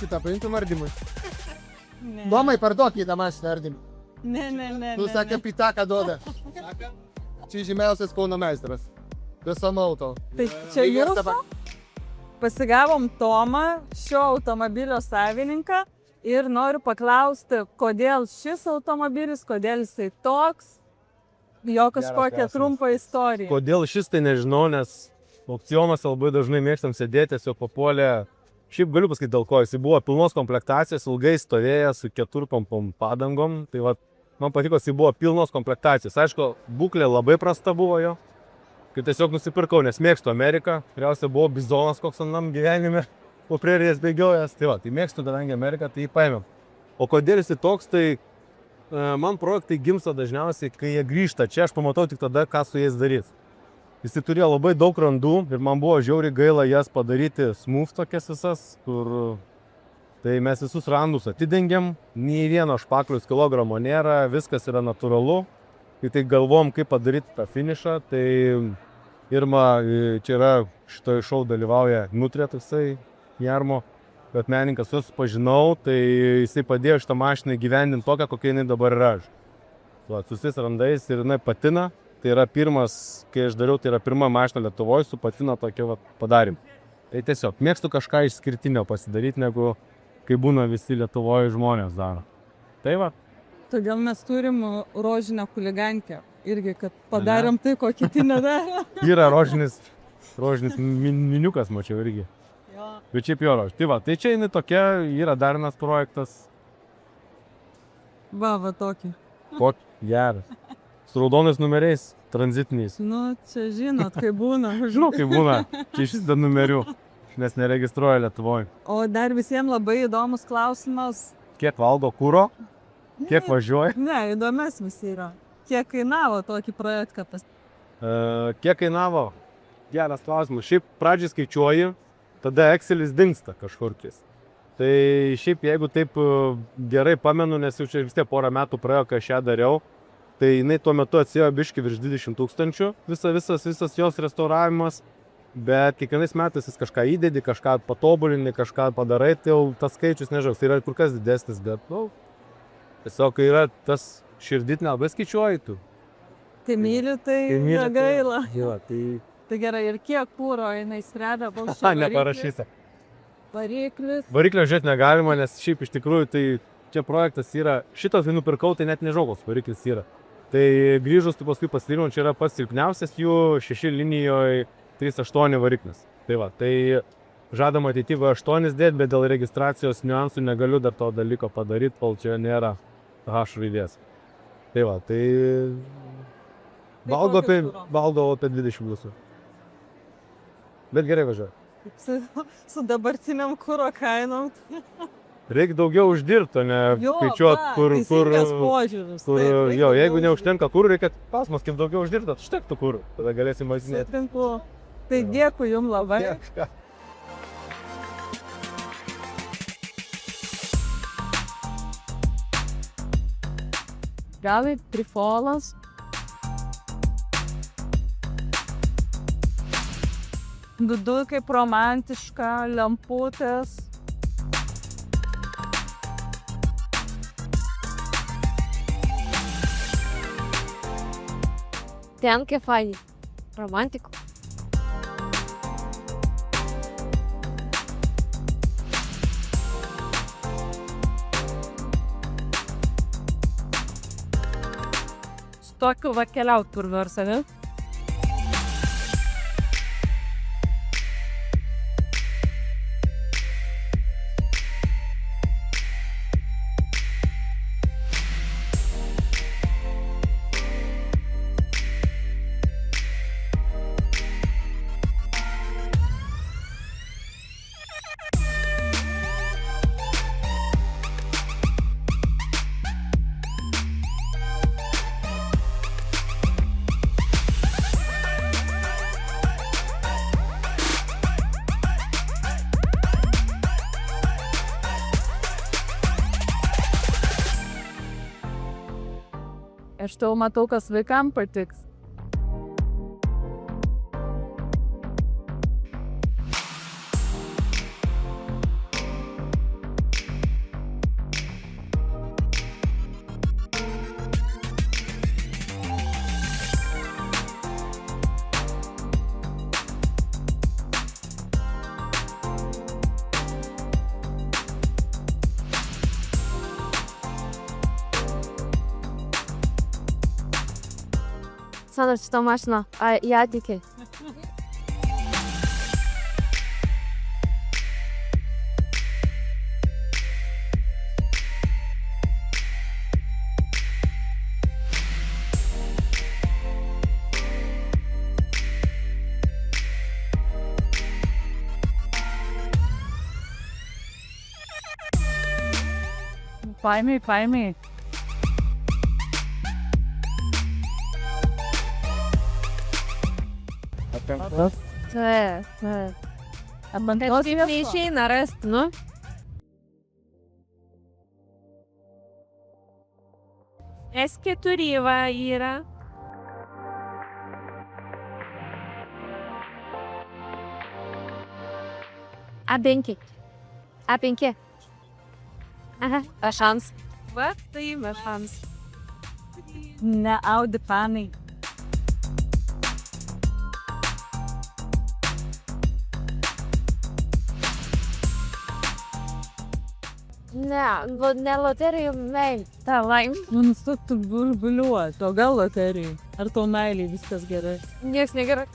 Šitą paimtum ardymui. Ne. Domai, parduok į tą mašiną ardymui. Ne. Tu sakė, pitaką duoda. Čia žymiausias Kauno meistras. Visam auto. Tai čia jūsų? Pasigavom Tomą, šio automobilio savininką ir noriu paklausti, kodėl šis automobilis, kodėl jisai toks, jo kažkokią trumpą istoriją. Kodėl šis, tai nežinau, nes aukcionuose labai dažnai mėgstam sėdėti, tiesiog papuolė. Šiaip galiu pasakyti, dėl ko jisai buvo pilnos komplektacijos, ilgai stovėjęs su 4 padangom. Tai va, man patiko, jisai buvo pilnos komplektacijos. Aišku, būklė labai prasta buvo jo. Kai tiesiog nusipirkau, nes mėgstu Ameriką. Pirmiausia, buvo bizonas koks anam gyvenime, po prerijas bėgiojęs. Tai va, tai mėgstu kadangi Ameriką, tai jį paėmėm. O kodėl jisai toks, tai man projektai gimsta dažniausiai, kai jie grįžta čia, aš pamatau tik tada, ką su jais darys. Jis turėjo labai daug randų ir man buvo žiauriai gaila jas padaryti smooth tokias visas, kur tai mes visus randus atidengiam, nei vieno špaklius kilogramo nėra, viskas yra natūralu. Kai tai galvom, kaip padaryti tą finišą, tai Irma, čia yra šitoj šou dalyvauja Nutrė toksai Jarmo, bet menininkas su pažinau, tai jisai padėjo šitą mašiną įgyvendinti tokią, kokia jinai dabar yra. Su visais randais ir jinai patina. Tai yra pirmas, kai aš dariau, tai yra pirma mašina Lietuvoje su patina tokia padarim. Tai tiesiog mėgstu kažką išskirtinio pasidaryti, negu kai būna visi Lietuvoje žmonės daro. Tai va. Todėl mes turim rožinę chuligankę. Irgi, kad padarėm tai, ko kiti nedaro. Yra rožinis miniukas, mačiau irgi. Jo. Bet šiaip jo rožis. Tai va, tai čia jinai tokia, yra dar vienas projektas. Va tokį. Kokį geras. Su raudonais numeriais, tranzitiniais. Nu, čia žinot, kaip būna. Žinau, kaip būna. Čia iš vis be numerių, nes neregistruoja Lietuvoje. O dar visiems labai įdomus klausimas. Kiek valgo kuro? Kiek važiuoja? Ne, įdomesnis yra. Kiek kainavo tokį projektą? Kiek kainavo? Geras klausimas. Šiaip pradžiai skaičiuoji, tada Excelis dingsta kažkurkis. Tai šiaip jeigu taip gerai pamenu, nes jau čia vis tiek porą metų praėjo, kai aš ją dariau, tai jinai tuo metu atsiėjo biški virš 20 000, visas jos restauravimas, bet kiekvienais metais jis kažką įdedi, kažką patobulini, kažką padarai, tai jau tas skaičius nežinau, tai yra kur kas didesnis, bet, tiesiog yra tas širdit nelabai skaičiuoji tu. Tai myliu, tai negaila. Jo, tai... Tai gerai, ir kiek kūro jinai sreda, Neparašysi. Variklis. Variklio žiūrėti negalima, nes šiaip iš tikrųjų tai čia projektas yra, šitas kai nupirkau, tai net nežinau, koks variklis yra. Tai grįžus, tai paskui pasidalinau, čia yra pats silpniausias jų 6 linijoje 3.8 variklis. Tai va, tai žadam ateityje V8 dėti, bet dėl registracijos niuansų negaliu dar to dalyko padaryti, kol čia nėra H raidės. Tai va, tai valgo apie 20 +. Bet gerai važiuoju. Su dabartiniam kuro kainom. Reikia daugiau uždirbti, o ne skaičiuoti, kur... Požiūris. Jeigu neužtenka kur, reikia pasmaskim daugiau uždirbti, užtektų kur. Tada galėsim važinėti. Sutinku. Tai dėkui jums labai. Gali trifolas. Viduj kaip romantiška, lemputės. Ten kaip faini. Romantikų. Su tokiu va keliaut kur nors, ne? Aš tau matau, kas vaikam patiks. Sandra, šitą mašiną, ją tikė. Paimiai. Taip. Kažkaip neišeina rasti, nu. S4 va yra. A5. A5. Aha, šans. Va, tai va šans. Ne Audi panai. Ne loterijų meilė. Ta laimė. Nustok tu burbuliuoti, o gal loterijai. Ar tau meiliai viskas gerai? Niekas negerai.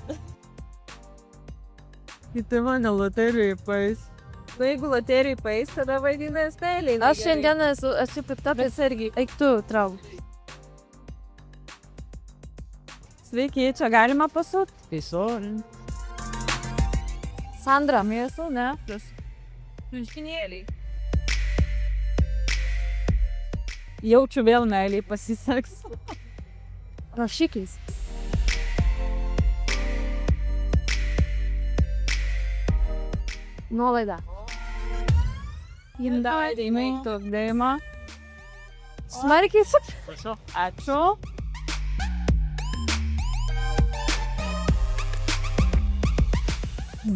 Kiti mane loterijai pais. Na, jeigu loterijai pais, tada vadinasi meiliai. Aš šiandieną esu pikta, bet sergi. Eik tu, trauk. Sveiki, čia galima pasut? Tiesiog. Sandra. Mėsų, ne? Miškinėliai. Jaučiu vėl meiliai pasiseks. Rašiklis. Nuolaida. Indai, dėmą. Smarkiai sup. Ačiū.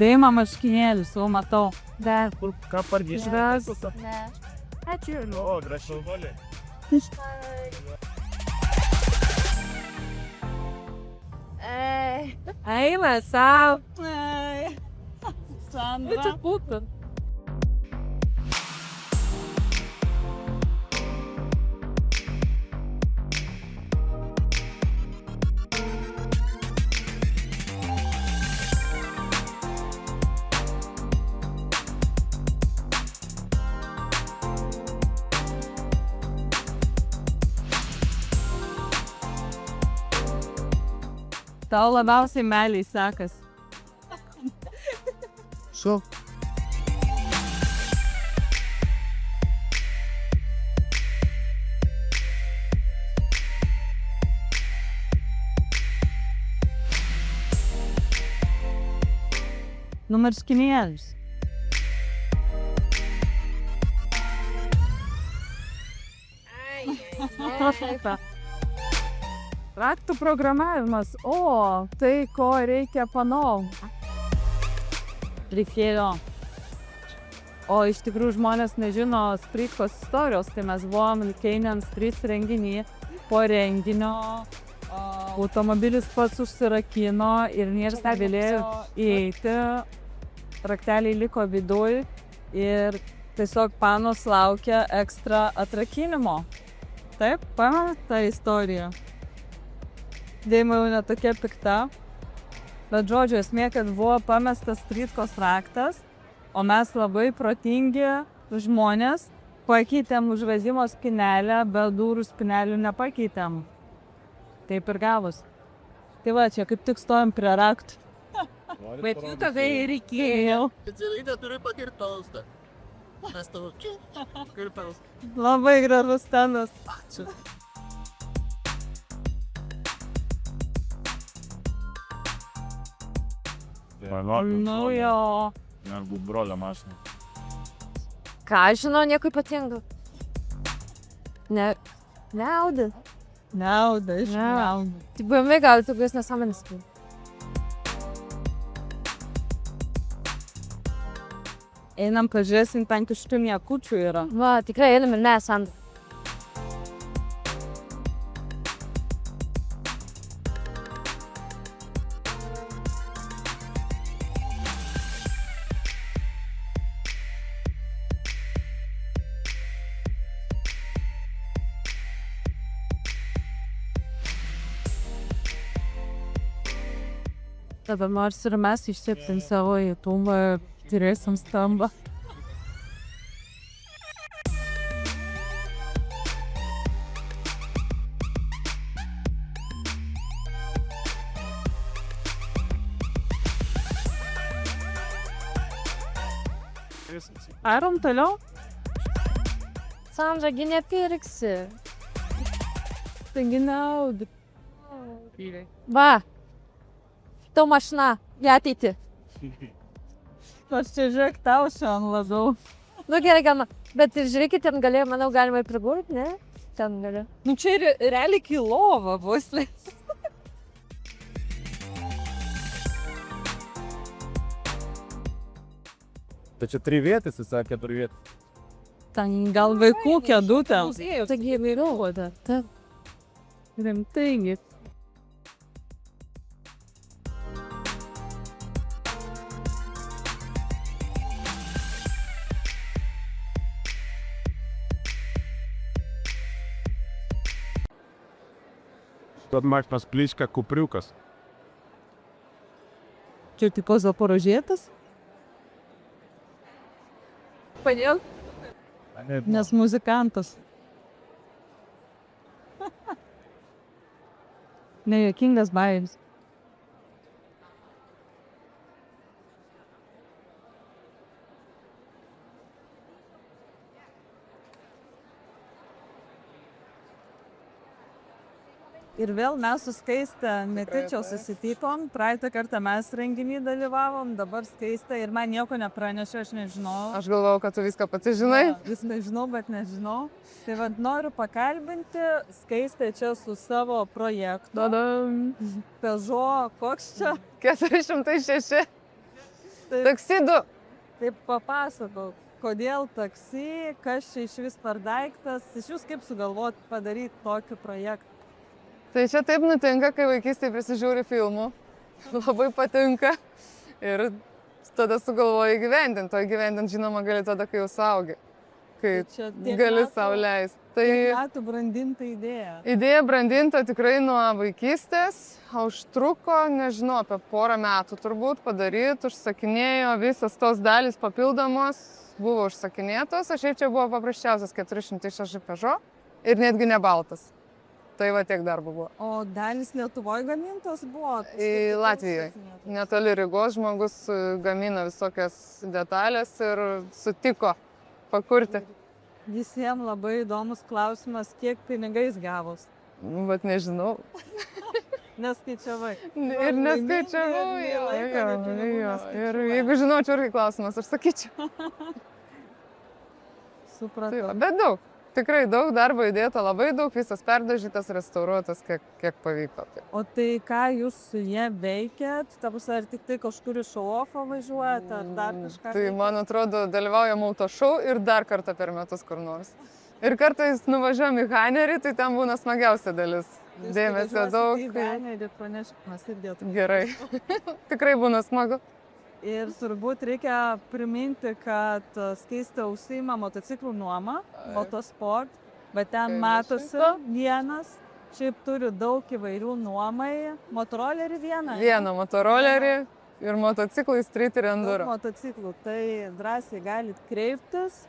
Dėmą marškinėlius, jau matau. Dar. Ką pardys? Ne. Ačiū. O, gražiai. Eina savo. Sandra. Būtų. Tau labiausiai meiliai sekas. Prašau. Numarškinėlius. Raktų programavimas. O, tai ko reikia panau. Reikėjo. O iš tikrųjų žmonės nežino Spritkos istorijos, tai mes buvom Canyon Street renginį. Po renginio automobilis pats užsirakino ir niekas negalėjo įeiti. Rakteliai liko viduj ir tiesiog panos laukia ekstra atrakinimo. Taip, pamenat tą istoriją? Deima jau netokia pikta, bet žodžiu esmė, kad buvo pamestas Spritkos raktas, o mes labai protingi žmonės pakeitėm užvedimo spynelę, bet durų spynelių nepakeitėm. Taip ir gavus. Tai va, čia kaip tik stojam prie raktų. Bet jų tada ir reikėjo. Specialiai turiu pakirti tolstą. Mes tavo kirpels. Labai gražus stenas. Ačiū. Nu jo. Arba brolio mašina. Ką aš žinau, nieko ypatingo. Ne. Neaudė. Nauda, iš nauda. Tai buvome gal tokius nesąmonės. Einam pažiūrėsim, ten kažkokių niekučių yra. Va, tikrai einam ir mes ant. Dabar nors ir mes išsiptim savo YouTube ir turėsim stambą. Arom toliau? Sandra, gi nepirksi. Taigi nauda. Va. Tau mašina, į ateitį. Aš čia žiūrėk tau šiandien labiau. Nu gerai, galima. Bet ir žiūrėkit, ten galėjo, manau, galima ir prigulti, ne? Ten galėjo. Nu čia realiai kilova bus. Tai čia 3 vietas, jis sakė 4 vietas. Ten gal vaikų kėdutė. Taigi įvairiau, da. Taip. Rimtai. Тут mašinas pliška kupriukas. Čia tipo Zaporožėtas? Kodėl? Nes muzikantas. Nejuokingas bajeris. Ir vėl mes su Skaiste netyčia susitikom. Praeitą kartą mes renginį dalyvavom, dabar Skaiste ir man nieko nepranešė, aš nežinau. Aš galvojau, kad tu viską pati žinai. Viską žinau, bet nežinau. Tai vad noriu pakalbinti Skaistę čia su savo projektu. Peugeot, koks čia? 406. Taip, Taksi 2. taip papasakau, kodėl taksi, kas čia iš vis per daiktas, iš jūs kaip sugalvoti padaryti tokį projektą. Tai čia taip nutinka, kai vaikystėje prisižiūri filmų. Labai patinka. Ir tada sugalvoji įgyvendinti. O įgyvendinti, žinoma, gali tada, kai jau saugi. Kai Čia tiek gali metų- sau leisti. Tai Tiek metų brandinta idėja. idėja brandinta tikrai nuo vaikystės. Užtruko, nežinau, apie porą metų turbūt padaryti. Užsakinėjo visas tos dalys papildomos. Buvo užsakinėtos. O šiaip čia buvo paprasčiausias 406 Peugeot. Ir netgi ne baltas. Tai va tiek darbo buvo. O dalis Lietuvoje gamintos buvo? Į Latvijoje. netoli Rygos žmogus gamina visokias detalės ir sutiko pakurti. Visiems labai įdomus klausimas, kiek pinigais gavus. Nu, bet nežinau. Neskaičiavai. Ir neskaičiavau. Nei Jo, laiko, jo, nei pinigų jo. neskaičiavai. Ir jeigu žinočiau irgi klausimas, aš sakyčiau. Supratau. Tai va, bet daug. Tikrai daug darbo įdėta, labai daug, visas perdažytas, restauruotas, kiek pavyko. O tai ką jūs su jie veikėt? Ar tik tai kažkur iš šou-offo važiuojat, ar dar kažką? Tai, man atrodo, dalyvaujam autošou ir dar kartą per metus kur nors. Ir kartais nuvažiuojam į Hanerį, tai ten būna smagiausia dalis. Dėmesio daug. Gerai. Tikrai būna smagu. Ir turbūt reikia priminti, kad Skaistė užsiima motociklų nuoma, motosport, bet ten matosi vienas, šiaip turi daug įvairių nuomai, motorolerį vieną. Vieną motorolerį ir motociklai street ir enduro. Motociklų, tai drąsiai galit kreiptis,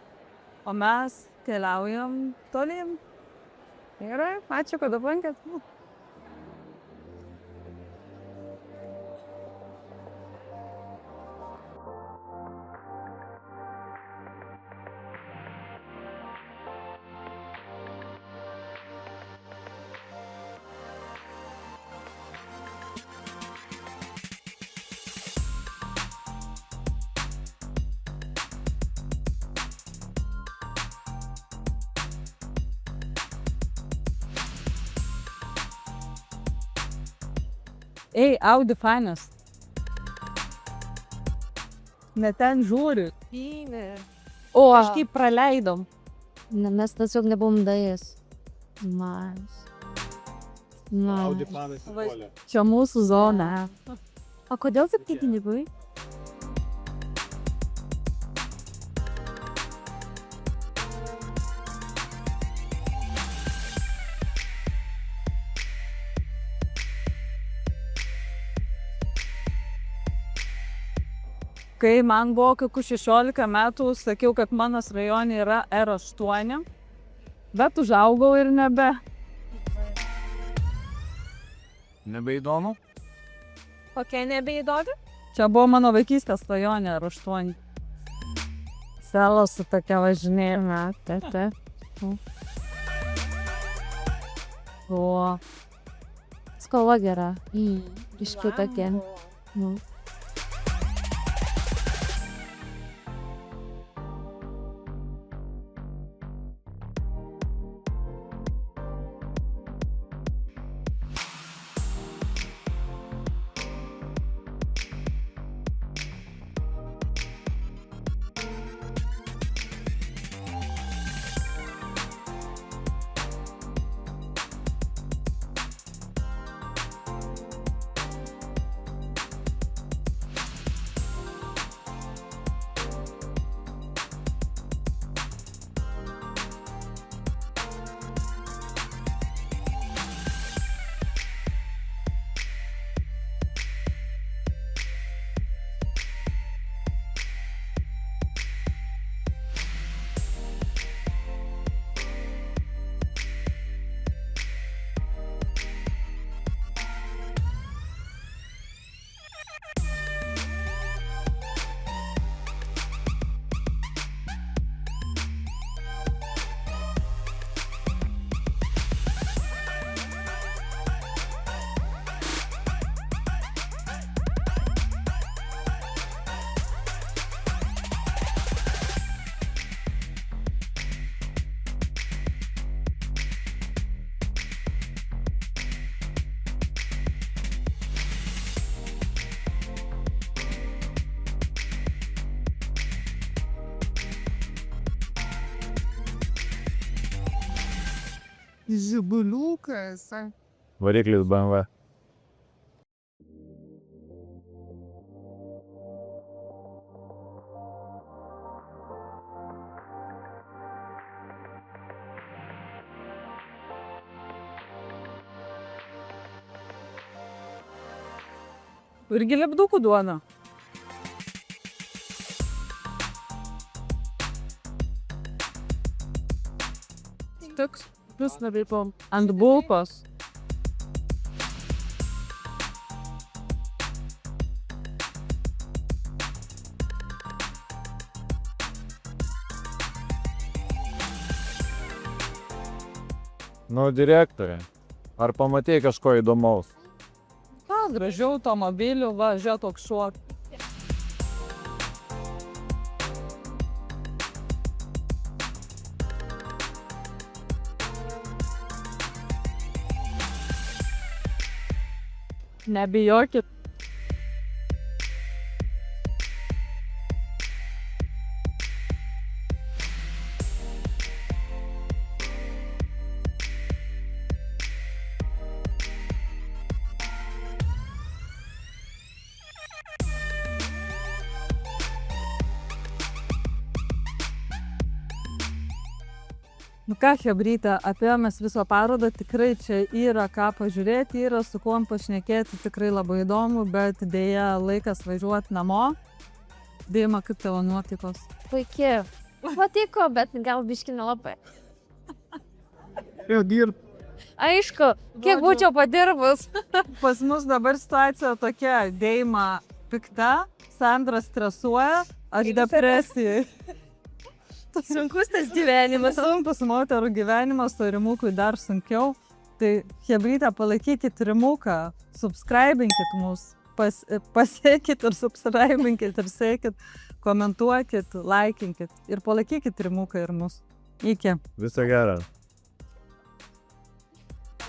o mes keliaujam tolyn. Gerai, ačiū, kad aplankėt. Ei, Audi fainas. Ne ten žiūri. O, Kažkaip praleidom. mes tiesiog nebuvom daėjęs. Audi fanai supuolė. Čia mūsų zona. O kodėl taip pinigai? Kai man buvo kokių 16 metų, sakiau, kad mano rajone yra R8, bet užaugau ir nebe. Nebeįdomu? Kokia nebeįdomi? Čia buvo mano vaikystės svajonė R8. Selos su tokia važinėjime. O, Spalva gera. Iški tokia. Žibuliukas. Variklis BMW. irgi lipdukų duona. Toks plus navipom ant bulpos. Nu, direktorė. Ar pamatėjai kažko įdomaus? Ką, gražių automobilių, va, žiūrėk, toks šuo. Nebijokit. Nu ką, chebryte, apėjomės viso parodą, tikrai čia yra ką pažiūrėti, yra su kuom pašnekėti, tikrai labai įdomu, bet dėja laikas važiuoti namo. Dėjama, kaip tavo nuotaikos? Puikiai. Patiko, bet gal biški nelabai. Jau dirb. Aišku, kiek būčiau padirbus. Pas mus dabar situacija tokia, Deima pikta, Sandra stresuoja, aš depresijai. Sunkus tas gyvenimas. Sunkus moterų gyvenimas, o Rimukui dar sunkiau. Tai chebryte, palaikykit Rimuką, subscribinkit mus, pasiekit ir subscribinkit ir sekit, komentuokit, laikinkit ir palaikykit Rimuką ir mus. Iki. Viso gero.